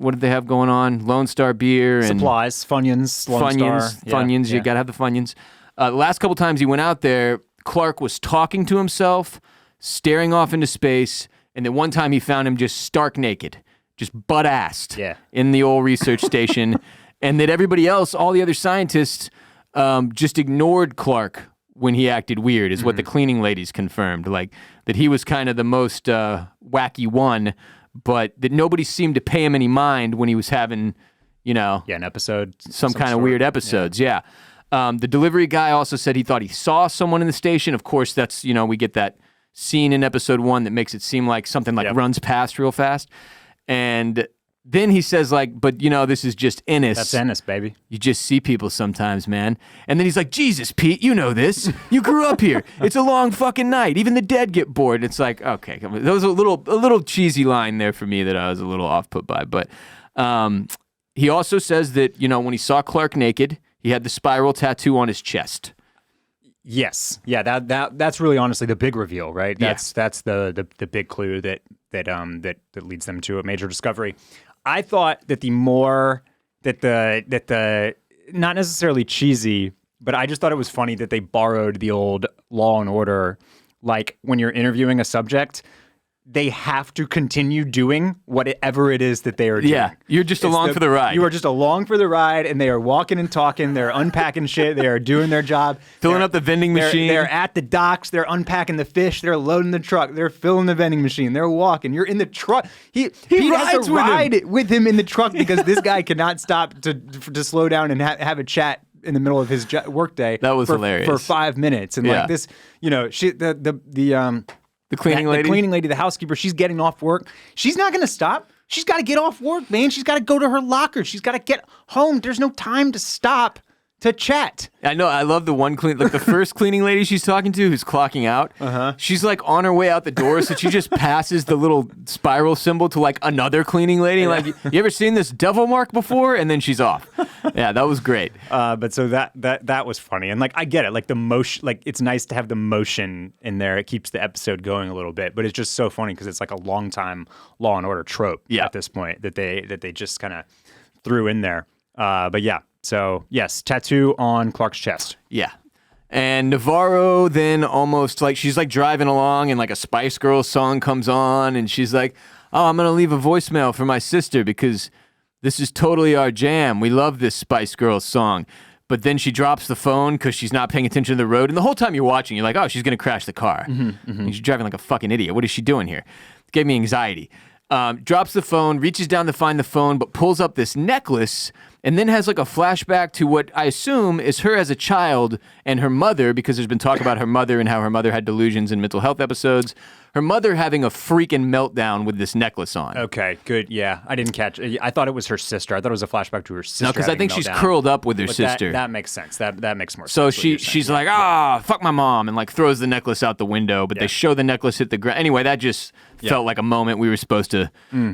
going on? Lone Star beer and... Supplies, Funyuns, Lone Star. Funyuns, Yeah. You gotta have the Funyuns. The last couple times he went out there, Clark was talking to himself, staring off into space, and then one time he found him just stark naked, just butt-assed in the old research station, and that everybody else, all the other scientists, just ignored Clark when he acted weird, is what the cleaning ladies confirmed. Like, that he was kind of the most wacky one, but that nobody seemed to pay him any mind when he was having, an episode. some kind of weird episodes, The delivery guy also said he thought he saw someone in the station. Of course, that's, we get that scene in episode 1 that makes it seem like something runs past real fast. And then he says, but this is just Ennis. That's Ennis, baby. You just see people sometimes, man. And then he's like, Jesus, Pete, you know this. You grew up here. It's a long fucking night. Even the dead get bored. It's like, okay, that was a little cheesy line there for me that I was a little off put by. But he also says that, when he saw Clark naked, he had the spiral tattoo on his chest. Yes. Yeah, that's really honestly the big reveal, right? Yeah. That's the big clue that leads them to a major discovery. I thought that the not necessarily cheesy, but I just thought it was funny that they borrowed the old Law and Order, like when you're interviewing a subject, they have to continue doing whatever it is that they are doing. Yeah, you're just along for the ride. You are just along for the ride, and they are walking and talking. They're unpacking shit. They are doing their job. Filling up the vending machine. They're at the docks. They're unpacking the fish. They're loading the truck. They're filling the vending machine. They're walking. You're in the truck. He has to ride with him in the truck because this guy cannot stop to slow down and have a chat in the middle of his workday. That was hilarious. For 5 minutes. And like this, the cleaning lady? The cleaning lady, the housekeeper, she's getting off work. She's not going to stop. She's got to get off work, man. She's got to go to her locker. She's got to get home. There's no time to stop to chat. I know. I love the one like the first cleaning lady she's talking to who's clocking out. She's like on her way out the door, so she just passes the little spiral symbol to like another cleaning lady. Like, you ever seen this devil mark before? And then she's off. Yeah, that was great. But so that was funny, and like I get it. Like the motion, like it's nice to have the motion in there. It keeps the episode going a little bit, but it's just so funny because it's like a long time Law and Order trope at this point that they just kind of threw in there. But yeah. So, yes, tattoo on Clark's chest. Yeah. And Navarro then almost like she's like driving along and like a Spice Girls song comes on and she's like, oh, I'm going to leave a voicemail for my sister because this is totally our jam. We love this Spice Girls song. But then she drops the phone because she's not paying attention to the road. And the whole time you're watching, you're like, oh, she's going to crash the car. And she's driving like a fucking idiot. What is she doing here? It gave me anxiety. Drops the phone, reaches down to find the phone, but pulls up this necklace and then has like a flashback to what I assume is her as a child and her mother, because there's been talk about her mother and how her mother had delusions in mental health episodes. Her mother having a freaking meltdown with this necklace on. Okay, good. Yeah, I didn't catch it. I thought it was her sister. I thought it was a flashback to her sister. No, because I think she's curled up with her sister. That makes sense. That makes more sense. So she's like, fuck my mom, and like throws the necklace out the window, but they show the necklace hit the ground. Anyway, that just felt like a moment we were supposed to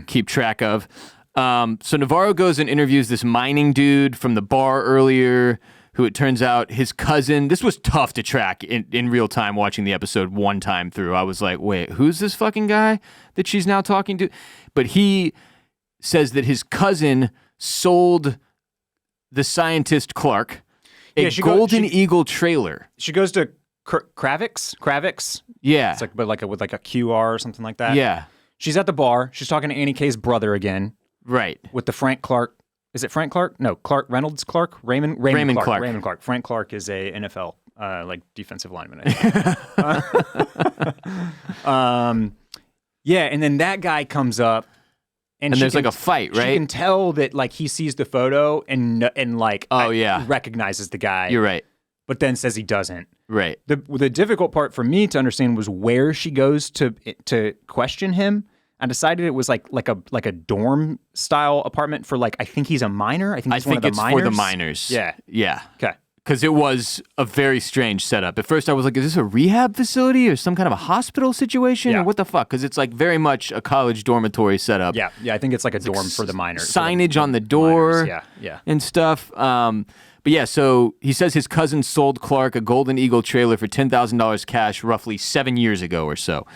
keep track of. So Navarro goes and interviews this mining dude from the bar earlier, who it turns out his cousin. This was tough to track in real time watching the episode one time through. I was like, wait, who's this fucking guy that she's now talking to? But he says that his cousin sold the scientist Clark a Golden Eagle trailer. She goes to Kravix? Yeah. It's like, but like with like a QR or something like that. Yeah. She's at the bar. She's talking to Annie K's brother again. Right. With the Frank Clark. Is it Frank Clark? No, Clark Reynolds Clark? Raymond Clark. Raymond Clark. Frank Clark is a NFL like defensive lineman. Yeah, and then that guy comes up, and there's like a fight, right? She can tell that like he sees the photo and like recognizes the guy. You're right. But then says he doesn't. Right. The difficult part for me to understand was where she goes to question him. I decided it was like a dorm style apartment for like, I think he's a minor. I think it's for the minors. Yeah. Yeah. Okay. Because it was a very strange setup. At first I was like, is this a rehab facility or some kind of a hospital situation or what the fuck? Because it's like very much a college dormitory setup. Yeah. Yeah. I think it's like a dorm for the minors. Signage on the door. Minors. Yeah. And stuff. But yeah, so he says his cousin sold Clark a Golden Eagle trailer for $10,000 cash roughly 7 years ago or so.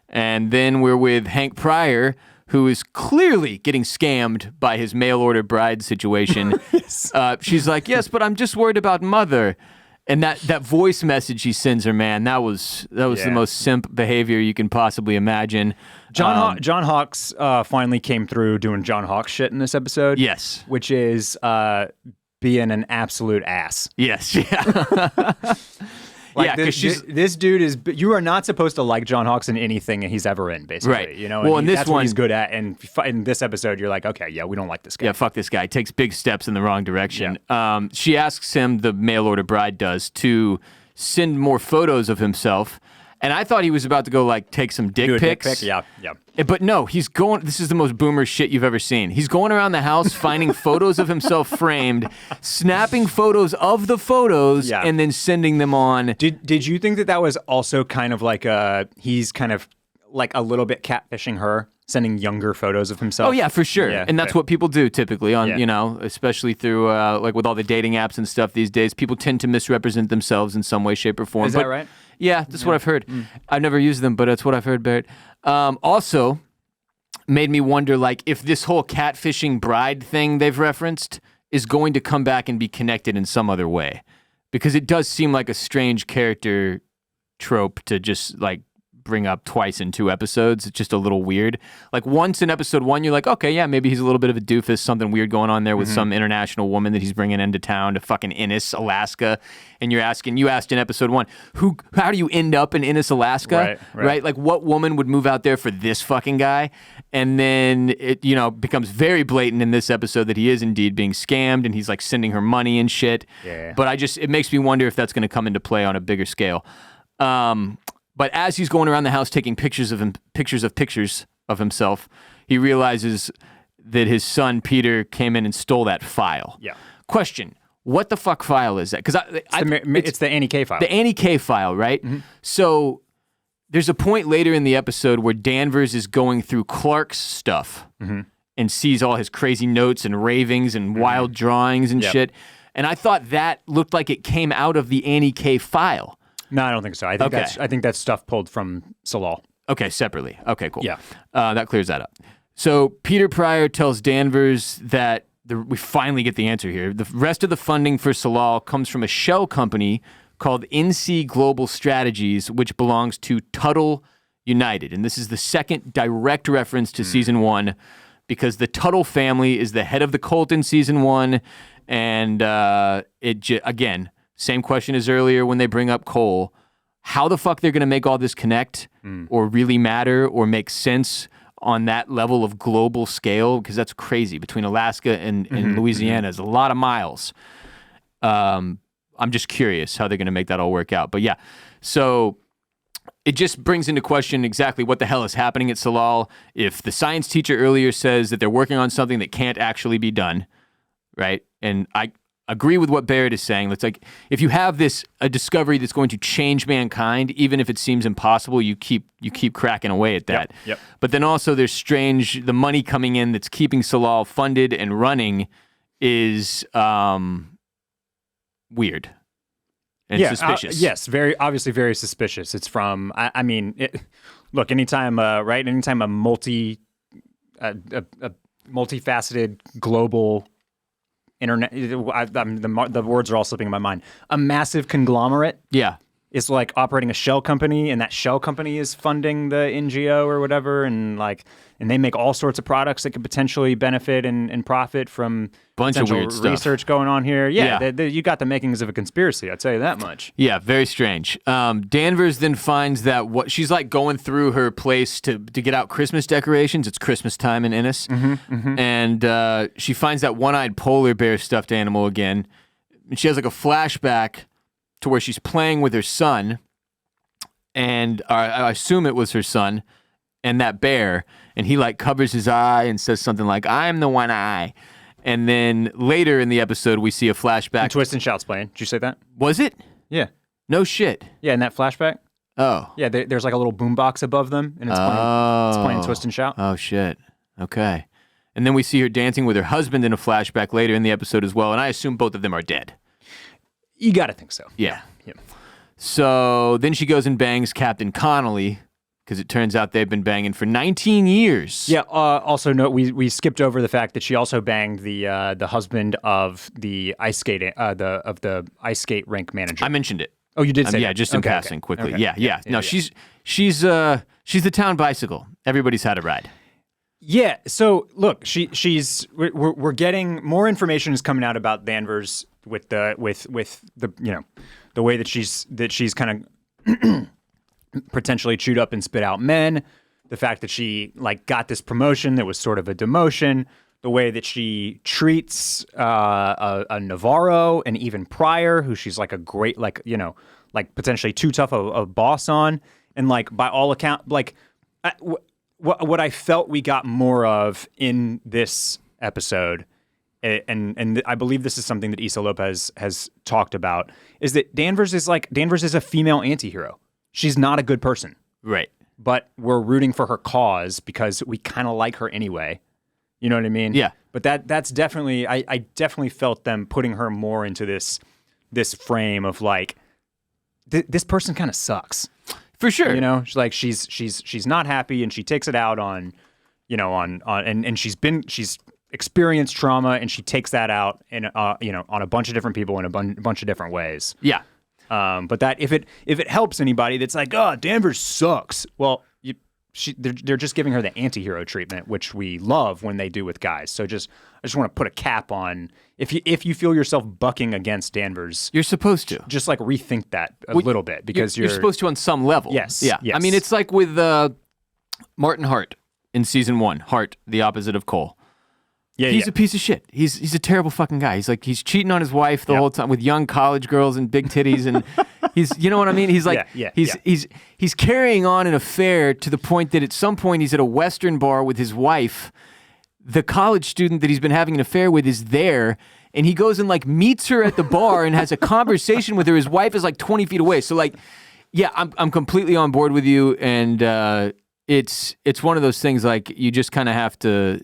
And then we're with Hank Pryor, who is clearly getting scammed by his mail-order bride situation. Yes. She's like, yes, but I'm just worried about mother. And that voice message he sends her, man, that was the most simp behavior you can possibly imagine. John Hawkes finally came through doing John Hawkes shit in this episode. Yes. Which is being an absolute ass. Yes. Yeah. Like this dude is. You are not supposed to like John Hawkes in anything he's ever in, basically. Right. You know. Well, in this that's one, what he's good at. And in this episode, you're like, okay, yeah, we don't like this guy. Yeah, fuck this guy. Takes big steps in the wrong direction. Yeah. She asks him, the mail order bride does, to send more photos of himself. And I thought he was about to go like take some dick pics. Dick pic? Yeah. But no, he's going. This is the most boomer shit you've ever seen. He's going around the house finding photos of himself framed, snapping photos of the photos, and then sending them on. Did you think that was also kind of like he's kind of like a little bit catfishing her, sending younger photos of himself? Oh yeah, for sure. Yeah, and that's what people do typically on especially through like with all the dating apps and stuff these days. People tend to misrepresent themselves in some way, shape, or form. Is that right? Yeah, that's what I've heard. I've never used them, but that's what I've heard, Barrett. Also, made me wonder, like, if this whole catfishing bride thing they've referenced is going to come back and be connected in some other way. Because it does seem like a strange character trope to just, like, bring up twice in 2 episodes. It's just a little weird. Like, once in episode 1, you're like, okay, yeah, maybe he's a little bit of a doofus, something weird going on there with some international woman that he's bringing into town to fucking Innis, Alaska. And you asked in episode 1, how do you end up in Innis, Alaska? Right? Like, what woman would move out there for this fucking guy? And then it, becomes very blatant in this episode that he is indeed being scammed and he's like sending her money and shit. Yeah. But it makes me wonder if that's going to come into play on a bigger scale. But as he's going around the house taking pictures of himself, he realizes that his son Peter came in and stole that file. Yeah. Question: What the fuck file is that? Because It's the Annie K file. the Annie K file, right? So there's a point later in the episode where Danvers is going through Clark's stuff and sees all his crazy notes and ravings and wild drawings and shit. And I thought that looked like it came out of the Annie K file. No, I don't think so. I think that's stuff pulled from Salal. Okay, separately. Okay, cool. Yeah. That clears that up. So Peter Pryor tells Danvers that we finally get the answer here. The rest of the funding for Salal comes from a shell company called NC Global Strategies, which belongs to Tuttle United. And this is the second direct reference to season 1, because the Tuttle family is the head of the cult in season 1. And again, same question as earlier when they bring up Cole. How the fuck they're going to make all this connect or really matter or make sense on that level of global scale? Because that's crazy. Between Alaska and Louisiana is a lot of miles. I'm just curious how they're going to make that all work out. But yeah, so it just brings into question exactly what the hell is happening at Salal. If the science teacher earlier says that they're working on something that can't actually be done, right? And I agree with what Barrett is saying. It's like, if you have a discovery that's going to change mankind, even if it seems impossible, you keep cracking away at that. Yep. But then also there's the money coming in that's keeping Salal funded and running is weird and suspicious. Yes, obviously very suspicious. It's from, look, anytime a multifaceted global internet, the words are all slipping in my mind. A massive conglomerate. Yeah. Is like operating a shell company, and that shell company is funding the NGO or whatever, and they make all sorts of products that could potentially benefit and profit from bunch of weird research stuff going on here. Yeah. You got the makings of a conspiracy, I'll tell you that much. Yeah, very strange. Danvers then finds that she's like going through her place to get out Christmas decorations. It's Christmas time in Ennis. And she finds that one-eyed polar bear stuffed animal again. And she has like a flashback to where she's playing with her son, and I assume it was her son, and that bear, and he like covers his eye and says something like, "I'm the one eye." And then later in the episode, we see a flashback. And Twist and Shout's playing. Did you say that? Was it? Yeah. No shit. Yeah, in that flashback. Oh. Yeah, there's like a little boombox above them, and it's playing Twist and Shout. Oh, shit. Okay. And then we see her dancing with her husband in a flashback later in the episode as well, and I assume both of them are dead. You got to think so. Yeah. So then she goes and bangs Captain Connolly, because it turns out they've been banging for 19 years. Yeah. Also, note we skipped over the fact that she also banged the husband of the ice skate the ice skate rink manager. I mentioned it. Oh, you did say yeah, that. just in passing quickly. Okay. Yeah. No, she's the town bicycle. Everybody's had a ride. Yeah. So look, we're getting more information is coming out about Danvers with the the way that she's kind of potentially chewed up and spit out men, the fact that she like got this promotion that was sort of a demotion, the way that she treats a Navarro and even Pryor, who she's like a great like potentially too tough a boss on, and like by all account what I felt we got more of in this episode. And I believe this is something that Issa Lopez has talked about, is that Danvers is a female antihero. She's not a good person. Right. But we're rooting for her cause because we kind of like her anyway. You know what I mean? Yeah. But that's definitely, I definitely felt them putting her more into this frame of like, this person kind of sucks. For sure. You know, she's not happy, and she takes it out on and she's experienced trauma, and she takes that out in on a bunch of different people in a bunch of different ways. Yeah. But that if it helps anybody that's like, oh, Danvers sucks. Well, they're just giving her the anti-hero treatment, which we love when they do with guys. So I just want to put a cap on if you feel yourself bucking against Danvers, you're supposed to just like rethink that a little bit, because you're supposed to on some level. Yes. Yeah. Yes. I mean, it's like with Martin Hart in season 1. Hart, the opposite of Cole. Yeah, he's a piece of shit. He's a terrible fucking guy. He's cheating on his wife the whole time with young college girls and big titties, and you know what I mean? He's like he's carrying on an affair to the point that at some point he's at a Western bar with his wife. The college student that he's been having an affair with is there, and he goes and like meets her at the bar and has a conversation with her. His wife is like 20 feet away. So like, yeah, I'm completely on board with you, and it's one of those things like you just kind of have to,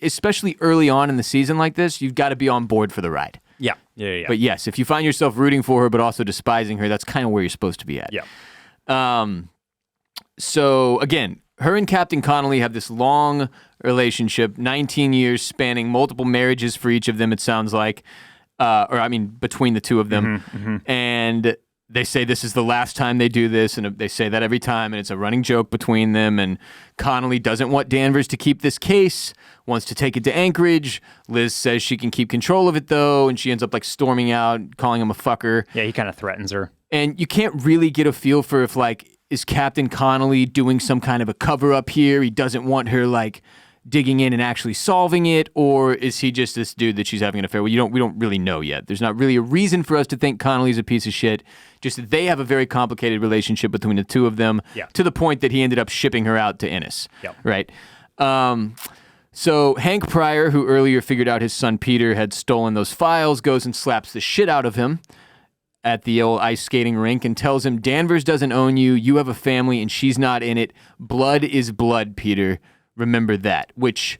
especially early on in the season like this, you've got to be on board for the ride. Yeah. But yes, if you find yourself rooting for her but also despising her, that's kind of where you're supposed to be at. Yeah. So again, her and Captain Connolly have this long relationship, 19 years spanning multiple marriages for each of them, it sounds like. Between the two of them. And they say this is the last time they do this, and they say that every time, and it's a running joke between them, and Connolly doesn't want Danvers to keep this case, wants to take it to Anchorage. Liz says she can keep control of it, though, and she ends up like storming out, calling him a fucker. Yeah, he kind of threatens her. And you can't really get a feel for if, like, is Captain Connolly doing some kind of a cover-up here? He doesn't want her, like, digging in and actually solving it, or is he just this dude that she's having an affair with? We don't really know yet. There's not really a reason for us to think Connolly's a piece of shit, just that they have a very complicated relationship between the two of them, to the point that he ended up shipping her out to Ennis, right? So Hank Pryor, who earlier figured out his son Peter had stolen those files, goes and slaps the shit out of him at the old ice skating rink and tells him, Danvers doesn't own you, you have a family, and she's not in it. Blood is blood, Peter. Remember that, which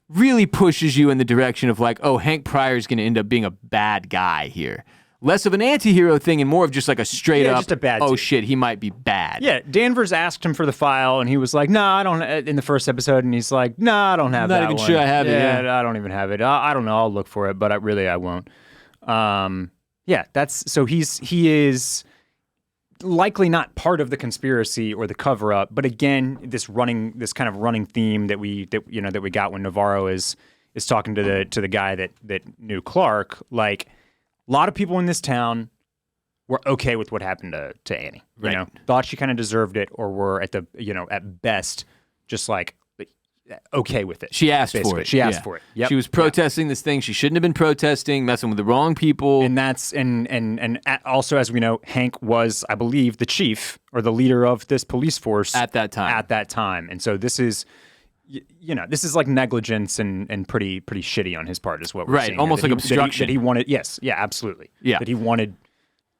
really pushes you in the direction of like, oh, Hank Pryor's going to end up being a bad guy here. Less of an anti-hero thing and more of just like a straight up, just a bad oh dude. shit, he might be bad. Yeah, Danvers asked him for the file, and he was like, no, I don't, in the first episode, and he's like, no, I don't have that Not even one. sure I have it. Yeah, I don't even have it. I don't know, I'll look for it, but I won't. He is likely not part of the conspiracy or the cover-up, but again, this kind of running theme that we got when Navarro is talking to the guy that knew Clark. Like, a lot of people in this town were okay with what happened to Annie. You know, thought she kind of deserved it, or were at best just like okay with it. She asked for it. She asked for it. Yep. She was protesting this thing she shouldn't have been protesting, messing with the wrong people. And that's and also, as we know, Hank was, I believe, the chief or the leader of this police force at that time. And so this is, this is like negligence and pretty shitty on his part, is what we're seeing. Almost like obstruction. That he wanted. Yes. Yeah. Absolutely. Yeah. That he wanted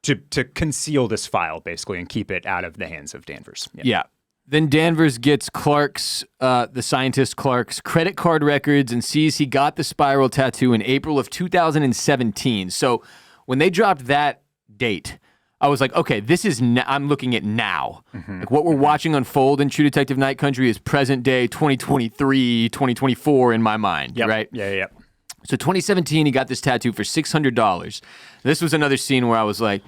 to conceal this file basically and keep it out of the hands of Danvers. Yeah. Then Danvers gets the scientist Clark's credit card records and sees he got the spiral tattoo in April of 2017. So when they dropped that date, I was like, okay, this is, I'm looking at now. Like what we're watching unfold in True Detective Night Country is present day 2023, 2024 in my mind, right? Yeah. So 2017, he got this tattoo for $600. This was another scene where I was like,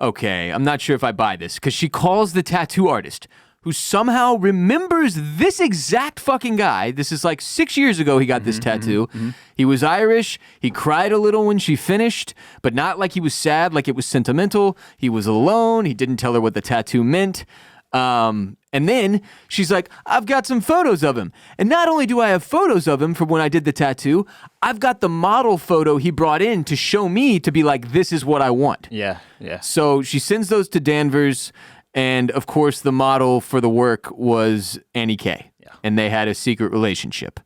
okay, I'm not sure if I buy this, because she calls the tattoo artist, who somehow remembers this exact fucking guy. This is like 6 years ago he got this tattoo. He was Irish. He cried a little when she finished, but not like he was sad, like it was sentimental. He was alone. He didn't tell her what the tattoo meant. And then she's like, I've got some photos of him. And not only do I have photos of him from when I did the tattoo, I've got the model photo he brought in to show me to be like, this is what I want. Yeah. So she sends those to Danvers. And, of course, the model for the work was Annie K. Yeah. And they had a secret relationship.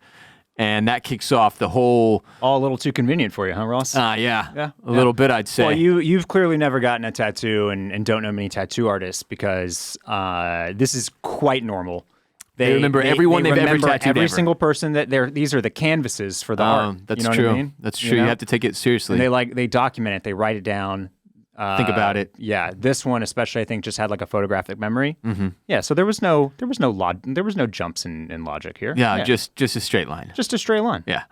And that kicks off the whole... All a little too convenient for you, huh, Ross? Yeah. A little bit, I'd say. Well, you've clearly never gotten a tattoo and don't know many tattoo artists, because this is quite normal. They remember everyone they've ever tattooed. Every single person that these are the canvases for the art. That's you know true. What I mean? That's true. You have to take it seriously. And they document it. They write it down. Think about it. Yeah, this one especially, I think, just had like a photographic memory. Yeah, so there was no jumps in logic here. Yeah, just a straight line. Just a straight line. Yeah.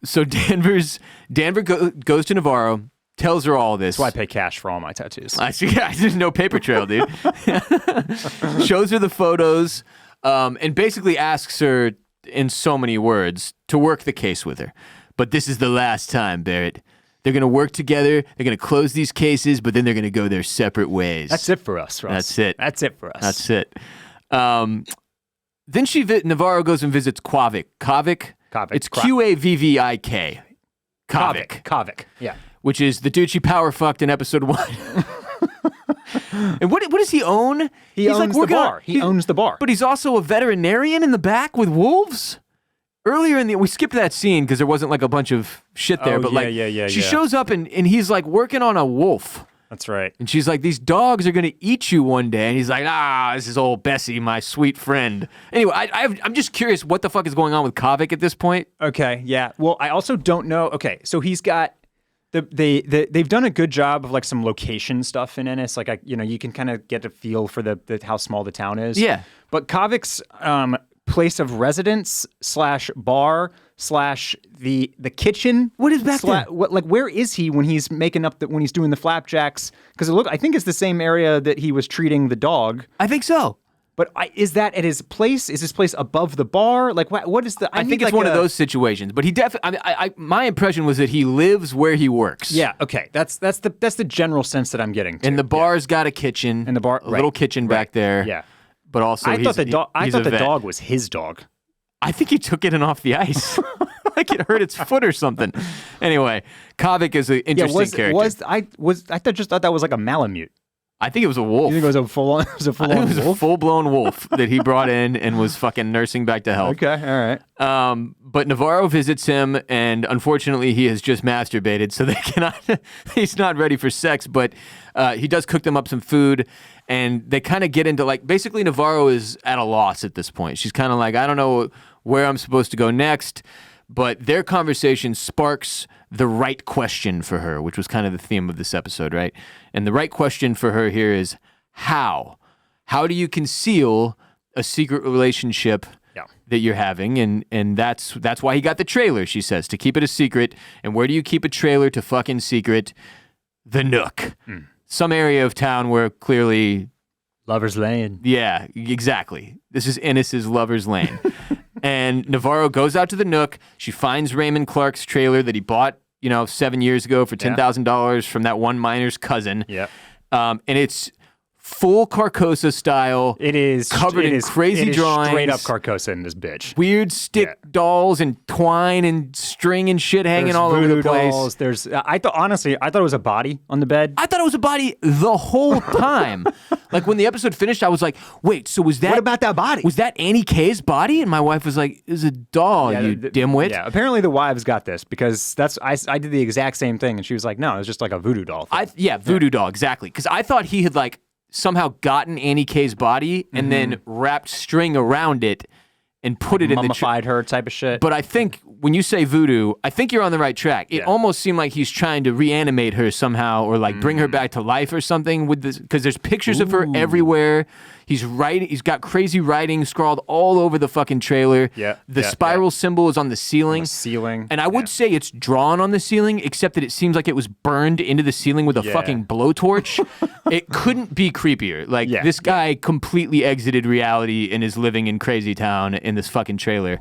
So Danvers goes to Navarro, tells her all this. That's why I pay cash for all my tattoos. I see. There's no paper trail, dude. Shows her the photos, and basically asks her in so many words to work the case with her. But this is the last time, Barrett. They're going to work together. They're going to close these cases, but then they're going to go their separate ways. That's it for us, Ross. That's it for us. That's it. Then Navarro goes and visits Quavik. Kavik? It's Qavvik. Kavik. Yeah. Which is the dude she power fucked in episode 1. And what does he own? He owns the bar. He owns the bar. But he's also a veterinarian in the back with wolves? earlier we skipped that scene because there wasn't like a bunch of shit there. Oh, but yeah. she shows up and he's like working on a wolf. That's right. And she's like, these dogs are going to eat you one day. And he's like, this is old Bessie, my sweet friend. Anyway, I'm just curious what the fuck is going on with Kavik at this point. Okay, yeah. Well, I also don't know. Okay, so he's got they've done a good job of like some location stuff in Ennis. Like, you can kind of get a feel for the how small the town is. Yeah. But Kavik's place of residence / bar / the kitchen. What is back there? Where is he when he's when he's doing the flapjacks? Because I think it's the same area that he was treating the dog. I think so. But is that at his place? Is his place above the bar? Like, what is the? I think it's one of those situations. But he definitely. My impression was that he lives where he works. Yeah. Okay. That's the general sense that I'm getting to. And the bar's got a kitchen. And the bar, a little kitchen back there. Yeah. But also, I thought the vet. dog was his dog. I think he took it in off the ice. Like it hurt its foot or something. Anyway, Kavik is an interesting character. I thought that was like a Malamute. I think it was a wolf. You think it was a full-on wolf? Full-blown wolf that he brought in and was fucking nursing back to health. Okay, all right. But Navarro visits him, and unfortunately, he has just masturbated, so they cannot. He's not ready for sex, but he does cook them up some food, and they kind of get into basically Navarro is at a loss at this point. She's kind of like, I don't know where I'm supposed to go next, but their conversation sparks the right question for her, which was kind of the theme of this episode, right? And the right question for her here is how? How do you conceal a secret relationship that you're having? And that's why he got the trailer, she says, to keep it a secret. And where do you keep a trailer to fucking secret? The Nook. Some area of town where clearly... Lover's Lane. Yeah, exactly. This is Ennis's Lover's Lane. And Navarro goes out to the Nook. She finds Raymond Clark's trailer that he bought 7 years ago for $10,000 from that one miner's cousin. Yeah. And it's full Carcosa style. It is covered in crazy drawings. Straight up Carcosa in this bitch. Weird stick dolls and twine and string and shit hanging all over the place. Dolls. There's I thought it was a body on the bed. I thought it was a body the whole time. Like when the episode finished, I was like, wait, so was that... What about that body? Was that Annie K's body? And my wife was like, it's a doll, you dimwit. Yeah, apparently the wives got this because I did the exact same thing. And she was like, no, it was just like a voodoo doll thing. Voodoo doll, exactly. Because I thought he had somehow gotten Annie K's body and then wrapped string around it and put it in the... Mummified her type of shit. But I think when you say voodoo, I think you're on the right track. It almost seemed like he's trying to reanimate her somehow or bring her back to life or something with this, because there's pictures of her everywhere. He's got crazy writing scrawled all over the fucking trailer. The spiral symbol is on the ceiling. And I would say it's drawn on the ceiling, except that it seems like it was burned into the ceiling with a fucking blowtorch. It couldn't be creepier. This guy completely exited reality and is living in Crazy Town in this fucking trailer.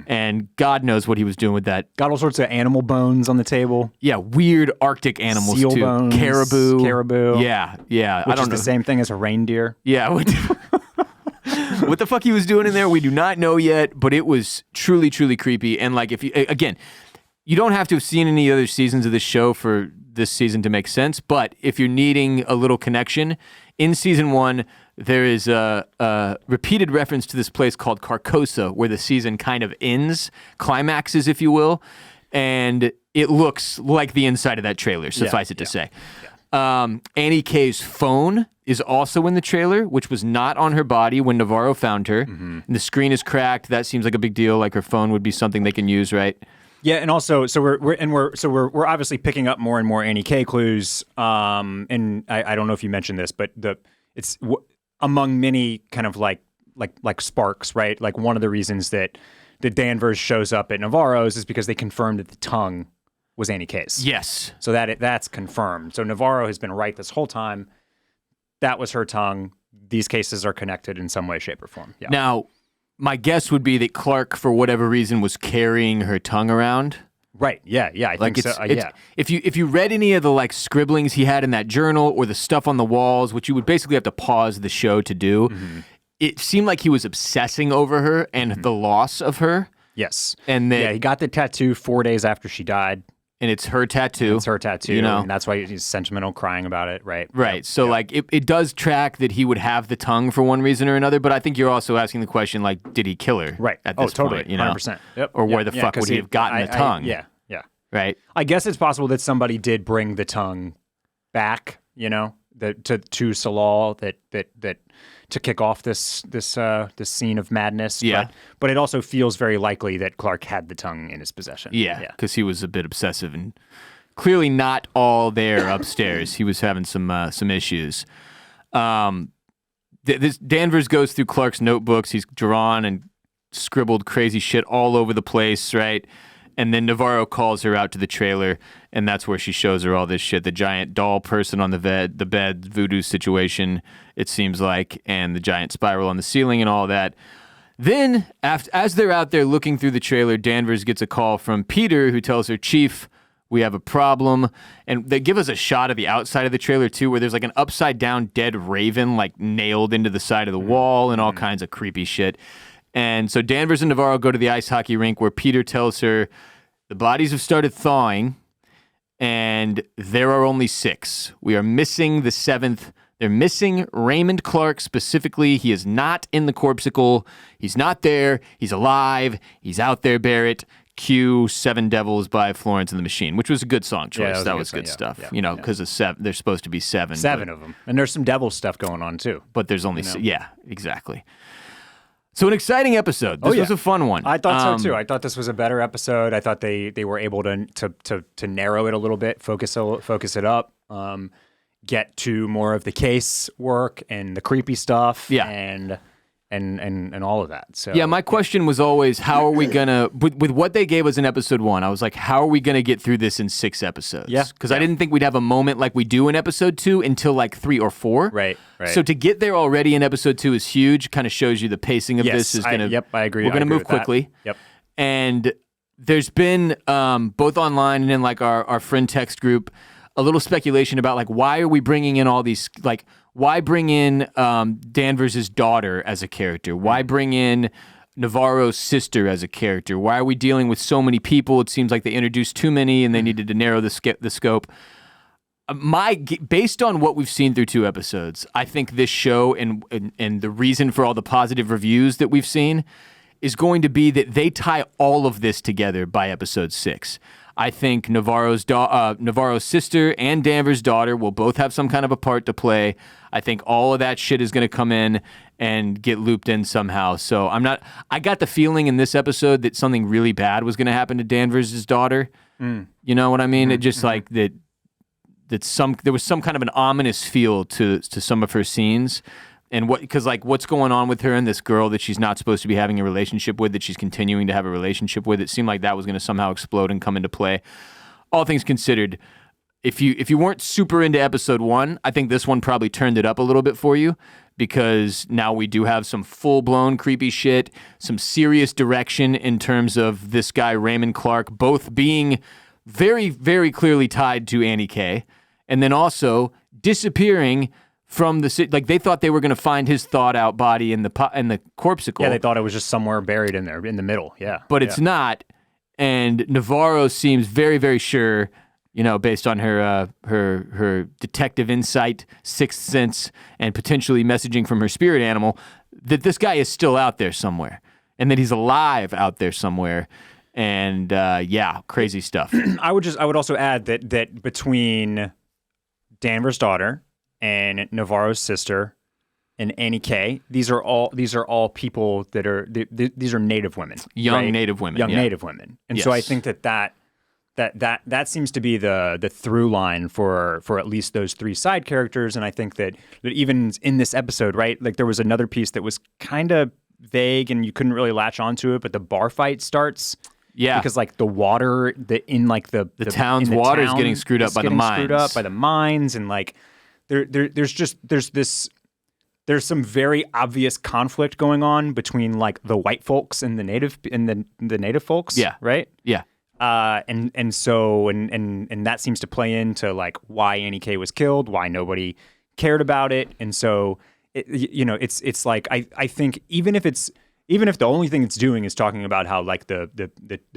And God knows what he was doing with that. Got all sorts of animal bones on the table. Yeah, weird Arctic animals Seal too. Bones, caribou. Yeah. Which I don't is know. the same thing as a reindeer. Yeah. What the fuck he was doing in there, we do not know yet, but it was truly, truly creepy. And if you, again, you don't have to have seen any other seasons of this show for this season to make sense, but if you're needing a little connection, in season 1, there is a repeated reference to this place called Carcosa, where the season kind of ends, climaxes, if you will, and it looks like the inside of that trailer, suffice it to say. Annie K's phone is also in the trailer, which was not on her body when Navarro found her. And the screen is cracked. That seems like a big deal. Her phone would be something they can use, right? Yeah, and also, so we're obviously picking up more and more Annie K clues. And I don't know if you mentioned this, but it's among many kind of like sparks, right? One of the reasons that Danvers shows up at Navarro's is because they confirmed that the tongue was Annie K's. Yes. So that's confirmed. So Navarro has been right this whole time. That was her tongue. These cases are connected in some way, shape, or form. Yeah. Now, my guess would be that Clark, for whatever reason, was carrying her tongue around. Right. Yeah. I think so. Yeah. If you read any of the scribblings he had in that journal or the stuff on the walls, which you would basically have to pause the show to do, it seemed like he was obsessing over her and the loss of her. Yes. And then he got the tattoo 4 days after she died. and it's her tattoo. It's her tattoo, you know? and that's why he's sentimental, crying about it, right? Right. Yep. So, like, it does track that he would have the tongue for one reason or another, but I think you're also asking the question, like, did he kill her? Right. At this totally. point, you know? 100%. Yep. Or where the fuck would he have gotten the tongue? Yeah. Right. I guess it's possible that somebody did bring the tongue back, you know, to Salal that to kick off this scene of madness. Yeah. But it also feels very likely that Clark had the tongue in his possession. Yeah. Because he was a bit obsessive and clearly not all there upstairs. He was having some issues. This Danvers goes through Clark's notebooks. He's drawn and scribbled crazy shit all over the place, right? And then Navarro calls her out to the trailer, and that's where she shows her all this shit. The giant doll person on the bed, voodoo situation, it seems like, and the giant spiral on the ceiling and all that. Then, as they're out there looking through the trailer, Danvers gets a call from Peter, who tells her, Chief, we have a problem. And they give us a shot of the outside of the trailer, too, where there's like an upside-down dead raven, like nailed into the side of the wall and all kinds of creepy shit. And so Danvers and Navarro go to the ice hockey rink where Peter tells her the bodies have started thawing and there are only 6. We are missing the 7th. They're missing Raymond Clark specifically. He is not in the corpsicle. He's not there. He's alive. He's out there, Barrett. Cue Seven Devils by Florence and the Machine, which was a good song choice. Yeah, that was good stuff. You know, because of 7, there's supposed to be 7. 7 of them. And there's some devil stuff going on, too. But there's only, yeah, exactly. So an exciting episode. This was a fun one. I thought so too. I thought this was a better episode. I thought they were able to narrow it a little bit, focus it up, get to more of the case work and the creepy stuff, and all of that. So yeah, my question was always, how are we gonna with what they gave us in episode 1? I was like, how are we gonna get through this in 6 episodes? Yeah, because I didn't think we'd have a moment like we do in episode 2 until like 3 or 4. Right. So to get there already in episode 2 is huge. Kind of shows you the pacing of this is gonna. I agree. We're gonna move quickly. Yep. And there's been both online and in like our friend text group a little speculation about like why are we bringing in all these like. Why bring in Danvers' daughter as a character? Why bring in Navarro's sister as a character? Why are we dealing with so many people? It seems like they introduced too many and they needed to narrow the scope. Based on what we've seen through 2 episodes, I think this show and the reason for all the positive reviews that we've seen is going to be that they tie all of this together by episode 6. I think Navarro's sister and Danvers' daughter will both have some kind of a part to play. I think all of that shit is going to come in and get looped in somehow. So I got the feeling in this episode that something really bad was going to happen to Danvers' daughter. You know what I mean? It just like that there was some kind of an ominous feel to some of her scenes. And what's going on with her and this girl that she's not supposed to be having a relationship with, that she's continuing to have a relationship with, it seemed like that was going to somehow explode and come into play. All things considered, if you weren't super into episode 1, I think this one probably turned it up a little bit for you, because now we do have some full-blown creepy shit, some serious direction in terms of this guy, Raymond Clark, both being very, very clearly tied to Annie K, and then also disappearing from the city. Like, they thought they were going to find his thawed-out body in the corpsicle. Yeah, they thought it was just somewhere buried in there, in the middle. Yeah, but it's not. And Navarro seems very, very sure, you know, based on her detective insight, sixth sense, and potentially messaging from her spirit animal, that this guy is still out there somewhere, and that he's alive out there somewhere. And crazy stuff. I would also add that between Danvers' daughter and Navarro's sister and Annie K, these are all people that are these are Native women, young Native women, Native women, and so I think that seems to be the through line for at least those 3 side characters. And I think that even in this episode, right, like there was another piece that was kind of vague and you couldn't really latch onto it, but the bar fight starts. Yeah, because like the water, the town's water is getting screwed up by the mines. Screwed up by the mines, and like there's some very obvious conflict going on between like the white folks and the native folks. Yeah, right. Yeah, and so that seems to play into like why Annie K was killed, why nobody cared about it, and so it's like I think even if it's even if the only thing it's doing is talking about how like the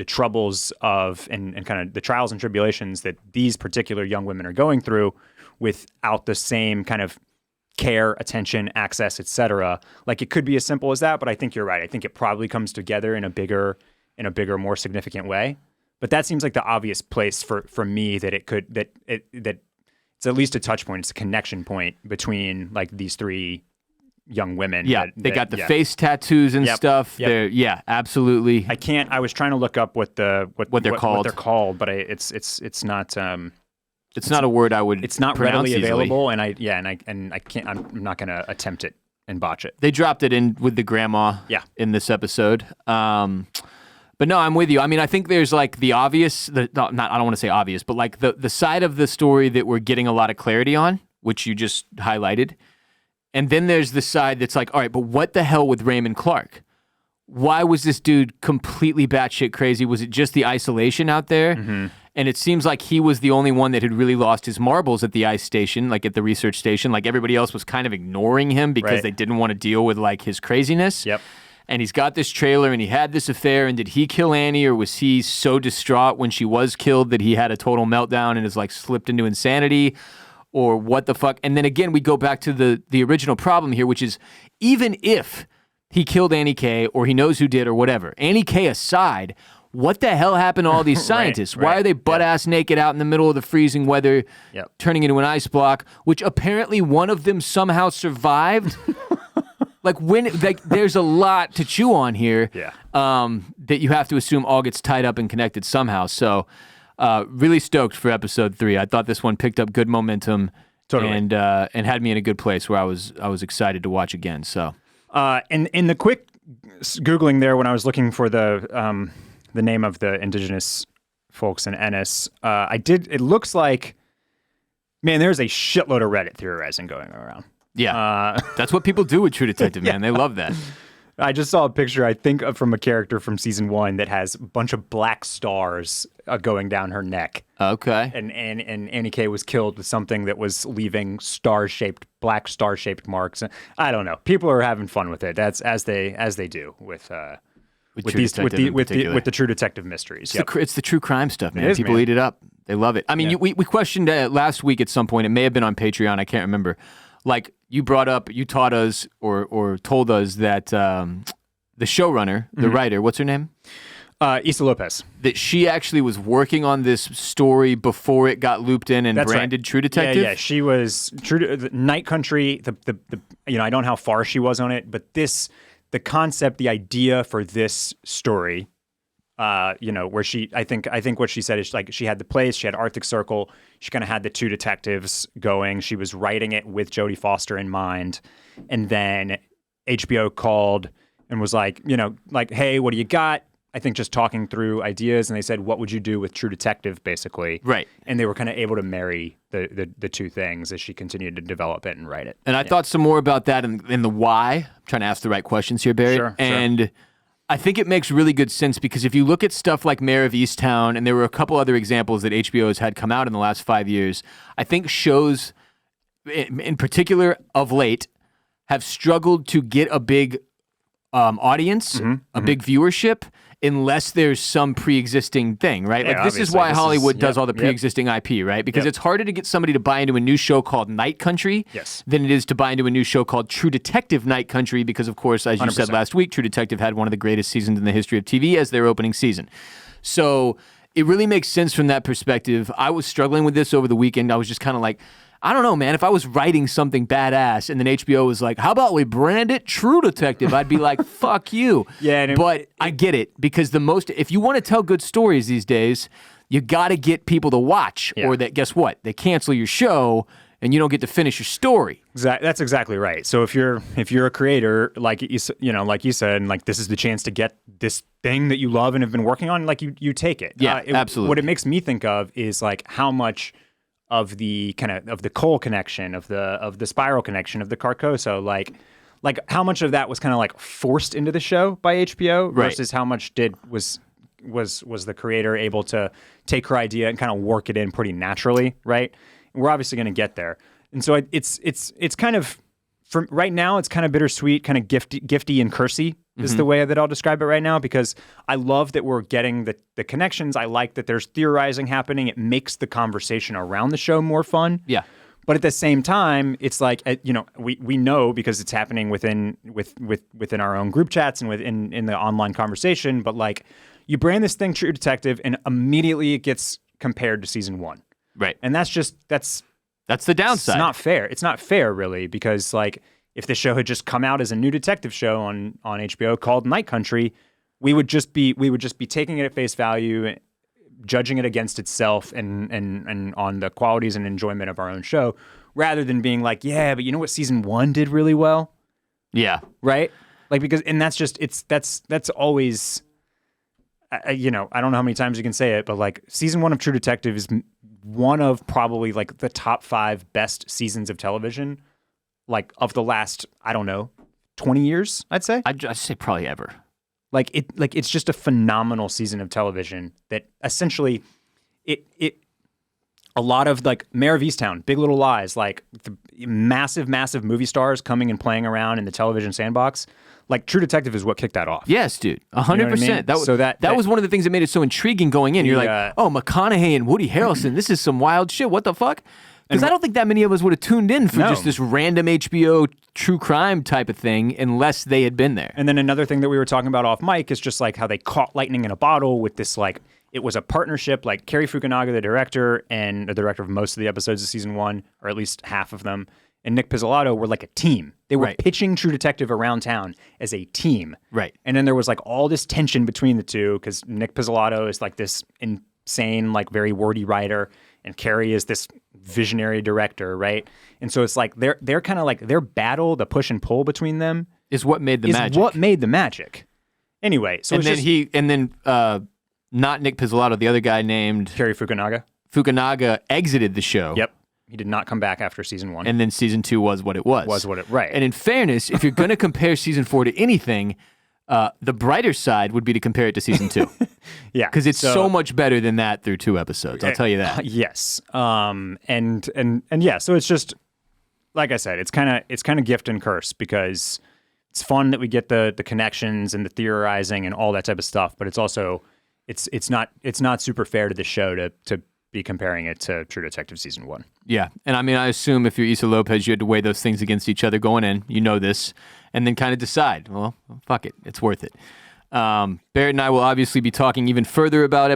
troubles of and kind of the trials and tribulations that these particular young women are going through without the same kind of care, attention, access, etc. Like it could be as simple as that, but I think you're right. I think it probably comes together in a bigger, more significant way. But that seems like the obvious place for me that it could that it's at least a touch point. It's a connection point between like these three young women. Yeah, they got the face tattoos and stuff. Yep. Yeah, absolutely. I was trying to look up what they're called, but it's not. It's not a word I would. It's not pronounce readily available, easily. and I can't. I'm not going to attempt it and botch it. They dropped it in with the grandma. In this episode. But no, I'm with you. I mean, I think there's like the obvious. I don't want to say obvious, but like the side of the story that we're getting a lot of clarity on, which you just highlighted. And then there's the side that's like, all right, but what the hell with Raymond Clark? Why was this dude completely batshit crazy? Was it just the isolation out there? Mm-hmm. And it seems like he was the only one that had really lost his marbles at the ice station, like at the research station. Like everybody else was kind of ignoring him because they didn't want to deal with like his craziness. Yep. And he's got this trailer and he had this affair. And did he kill Annie, or was he so distraught when she was killed that he had a total meltdown and is like slipped into insanity? Or what the fuck? And then again, we go back to the original problem here, which is even if he killed Annie K or he knows who did or whatever, Annie K aside, what the hell happened to all these scientists? Why are they butt-ass naked out in the middle of the freezing weather, turning into an ice block, which apparently one of them somehow survived? There's a lot to chew on here that you have to assume all gets tied up and connected somehow. So really stoked for episode 3. I thought this one picked up good momentum and had me in a good place where I was excited to watch again. So and in the quick Googling there when I was looking for the name of the indigenous folks in Ennis, it looks like, man, there's a shitload of Reddit theorizing going around. Yeah, that's what people do with True Detective, man. They love that. I just saw a picture, I think, from a character from season 1 that has a bunch of black stars going down her neck. Okay. And Annie K was killed with something that was leaving black star-shaped marks. I don't know. People are having fun with it. That's as they do with the True Detective mysteries. It's the true crime stuff, man. People man. eat it up. They love it. I mean, we questioned last week at some point. It may have been on Patreon. I can't remember. Like you taught us or told us that the showrunner, the writer, what's her name? Issa Lopez. That she actually was working on this story before it got looped in and That's branded right. True Detective. Yeah, she was Night Country. I don't know how far she was on it, but the concept, the idea for this story, where I think what she said is like she had the place, she had Arctic Circle, she kind of had the two detectives going. She was writing it with Jodie Foster in mind, and then HBO called and was like, hey, what do you got? I think just talking through ideas, and they said, what would you do with True Detective, basically? Right. And they were kind of able to marry the two things as she continued to develop it and write it. And I thought some more about that in the why. I'm trying to ask the right questions here, Barry. Sure. I think it makes really good sense because if you look at stuff like Mayor of Easttown, and there were a couple other examples that HBO has had come out in the last 5 years, I think shows, in particular of late, have struggled to get a big audience, a big viewership, unless there's some pre-existing thing, right? Yeah, like this is why Hollywood does all the pre-existing IP, right? Because it's harder to get somebody to buy into a new show called Night Country than it is to buy into a new show called True Detective Night Country because, of course, as you 100%. said last week, True Detective had one of the greatest seasons in the history of TV as their opening season. So it really makes sense from that perspective. I was struggling with this over the weekend. I was just kind of like, I don't know, man. If I was writing something badass and then HBO was like, how about we brand it True Detective? I'd be like, fuck you. Yeah, but I get it because if you want to tell good stories these days, you got to get people to watch or that, guess what? They cancel your show and you don't get to finish your story. That's exactly right. So if you're a creator, like you said, and like this is the chance to get this thing that you love and have been working on, like you take it. Yeah, absolutely. What it makes me think of is like how much of the Cole connection, of the Spiral connection, of the Carcosa, like how much of that was kind of like forced into the show by HBO versus how much was the creator able to take her idea and kind of work it in pretty naturally, right? And we're obviously going to get there, and so it's kind of, for right now, it's kind of bittersweet, kind of gifty and cursy is the way that I'll describe it right now, because I love that we're getting the connections. I like that there's theorizing happening. It makes the conversation around the show more fun. Yeah. But at the same time, it's like, we know because it's happening within our own group chats and in the online conversation. But like, you brand this thing True Detective, and immediately it gets compared to season 1. Right. And that's the downside. It's not fair. It's not fair, really, because like, if the show had just come out as a new detective show on HBO called Night Country, we would just be taking it at face value, judging it against itself and on the qualities and enjoyment of our own show, rather than being like, yeah, but you know what season 1 did really well? Yeah. Right? Like, because, and that's always, I don't know how many times you can say it, but like season 1 of True Detective is one of probably like the top 5 best seasons of television, like of the last, I don't know, 20 years, I'd say. I'd say probably ever. It's just a phenomenal season of television that essentially a lot of like Mare of Easttown, Big Little Lies, like the massive movie stars coming and playing around in the television sandbox. Like True Detective is what kicked that off. Yes, dude, 100%. That was one of the things that made it so intriguing going in. You're like, oh, McConaughey and Woody Harrelson, this is some wild shit. What the fuck? Because I don't think that many of us would have tuned in for just this random HBO true crime type of thing unless they had been there. And then another thing that we were talking about off mic is just like how they caught lightning in a bottle with this, like, it was a partnership, like Cary Fukunaga, the director, and the director of most of the episodes of season 1, or at least half of them, and Nick Pizzolatto were like a team. They were pitching True Detective around town as a team. Right. And then there was like all this tension between the two because Nick Pizzolatto is like this insane, like very wordy writer, and Cary is this visionary director, right? And so it's like they're kind of like their battle, the push and pull between them is what made the magic. Anyway, so not Nick Pizzolatto, the other guy named Cary Fukunaga. Fukunaga exited the show. Yep. He did not come back after season 1. And then season 2 was what it was. Right. And in fairness, if you're going to compare season 4 to anything, the brighter side would be to compare it to season 2. Yeah. Because it's so much better than that through 2 episodes. I'll tell you that. Yes. And yeah, so it's just, like I said, it's kind of gift and curse because it's fun that we get the connections and the theorizing and all that type of stuff, but it's also, it's not super fair to the show to be comparing it to True Detective season 1. Yeah. And I mean, I assume if you're Issa Lopez, you had to weigh those things against each other going in. You know this. And then kind of decide, well, fuck it. It's worth it. Barrett and I will obviously be talking even further about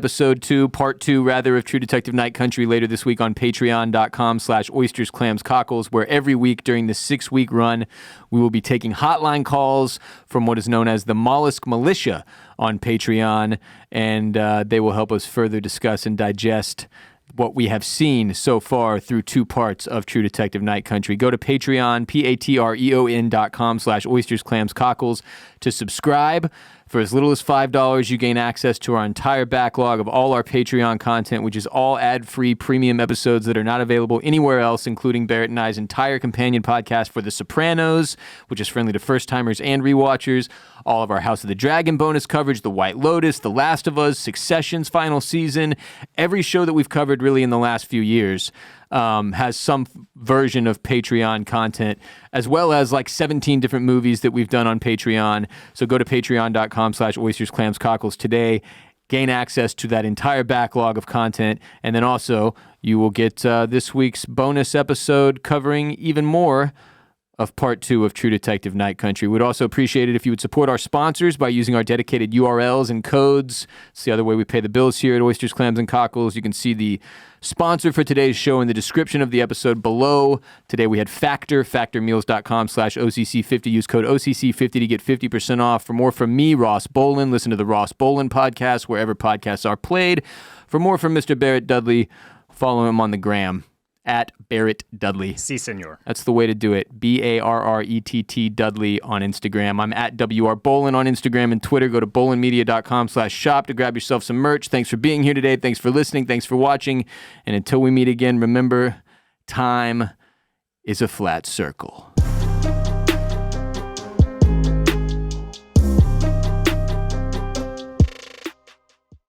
part 2 of True Detective Night Country later this week on patreon.com/oysters, clams, cockles, where every week during the 6-week run, we will be taking hotline calls from what is known as the Mollusk Militia on Patreon, and they will help us further discuss and digest what we have seen so far through 2 parts of True Detective Night Country. Go to Patreon, patreon.com/oysters, clams, cockles to subscribe. For as little as $5, you gain access to our entire backlog of all our Patreon content, which is all ad-free premium episodes that are not available anywhere else, including Barrett and I's entire companion podcast for The Sopranos, which is friendly to first-timers and rewatchers, all of our House of the Dragon bonus coverage, The White Lotus, The Last of Us, Succession's final season, every show that we've covered really in the last few years. Has some version of Patreon content, as well as like 17 different movies that we've done on Patreon. So go to patreon.com/oysters, clams, cockles today. Gain access to that entire backlog of content. And then also you will get this week's bonus episode covering even more of part 2 of True Detective Night Country. We'd also appreciate it if you would support our sponsors by using our dedicated URLs and codes. It's the other way we pay the bills here at Oysters, Clams, and Cockles. You can see the sponsor for today's show in the description of the episode below. Today we had factormeals.com/OCC50. Use code OCC50 to get 50% off. For more from me, Ross Bolin, listen to the Ross Bolin podcast wherever podcasts are played. For more from Mr. Barrett Dudley, follow him on the gram. At Barrett Dudley. Si, senor. That's the way to do it. BARRETT Dudley on Instagram. I'm at WR Bolin on Instagram and Twitter. Go to bolinmedia.com/shop to grab yourself some merch. Thanks for being here today. Thanks for listening. Thanks for watching. And until we meet again, remember, time is a flat circle.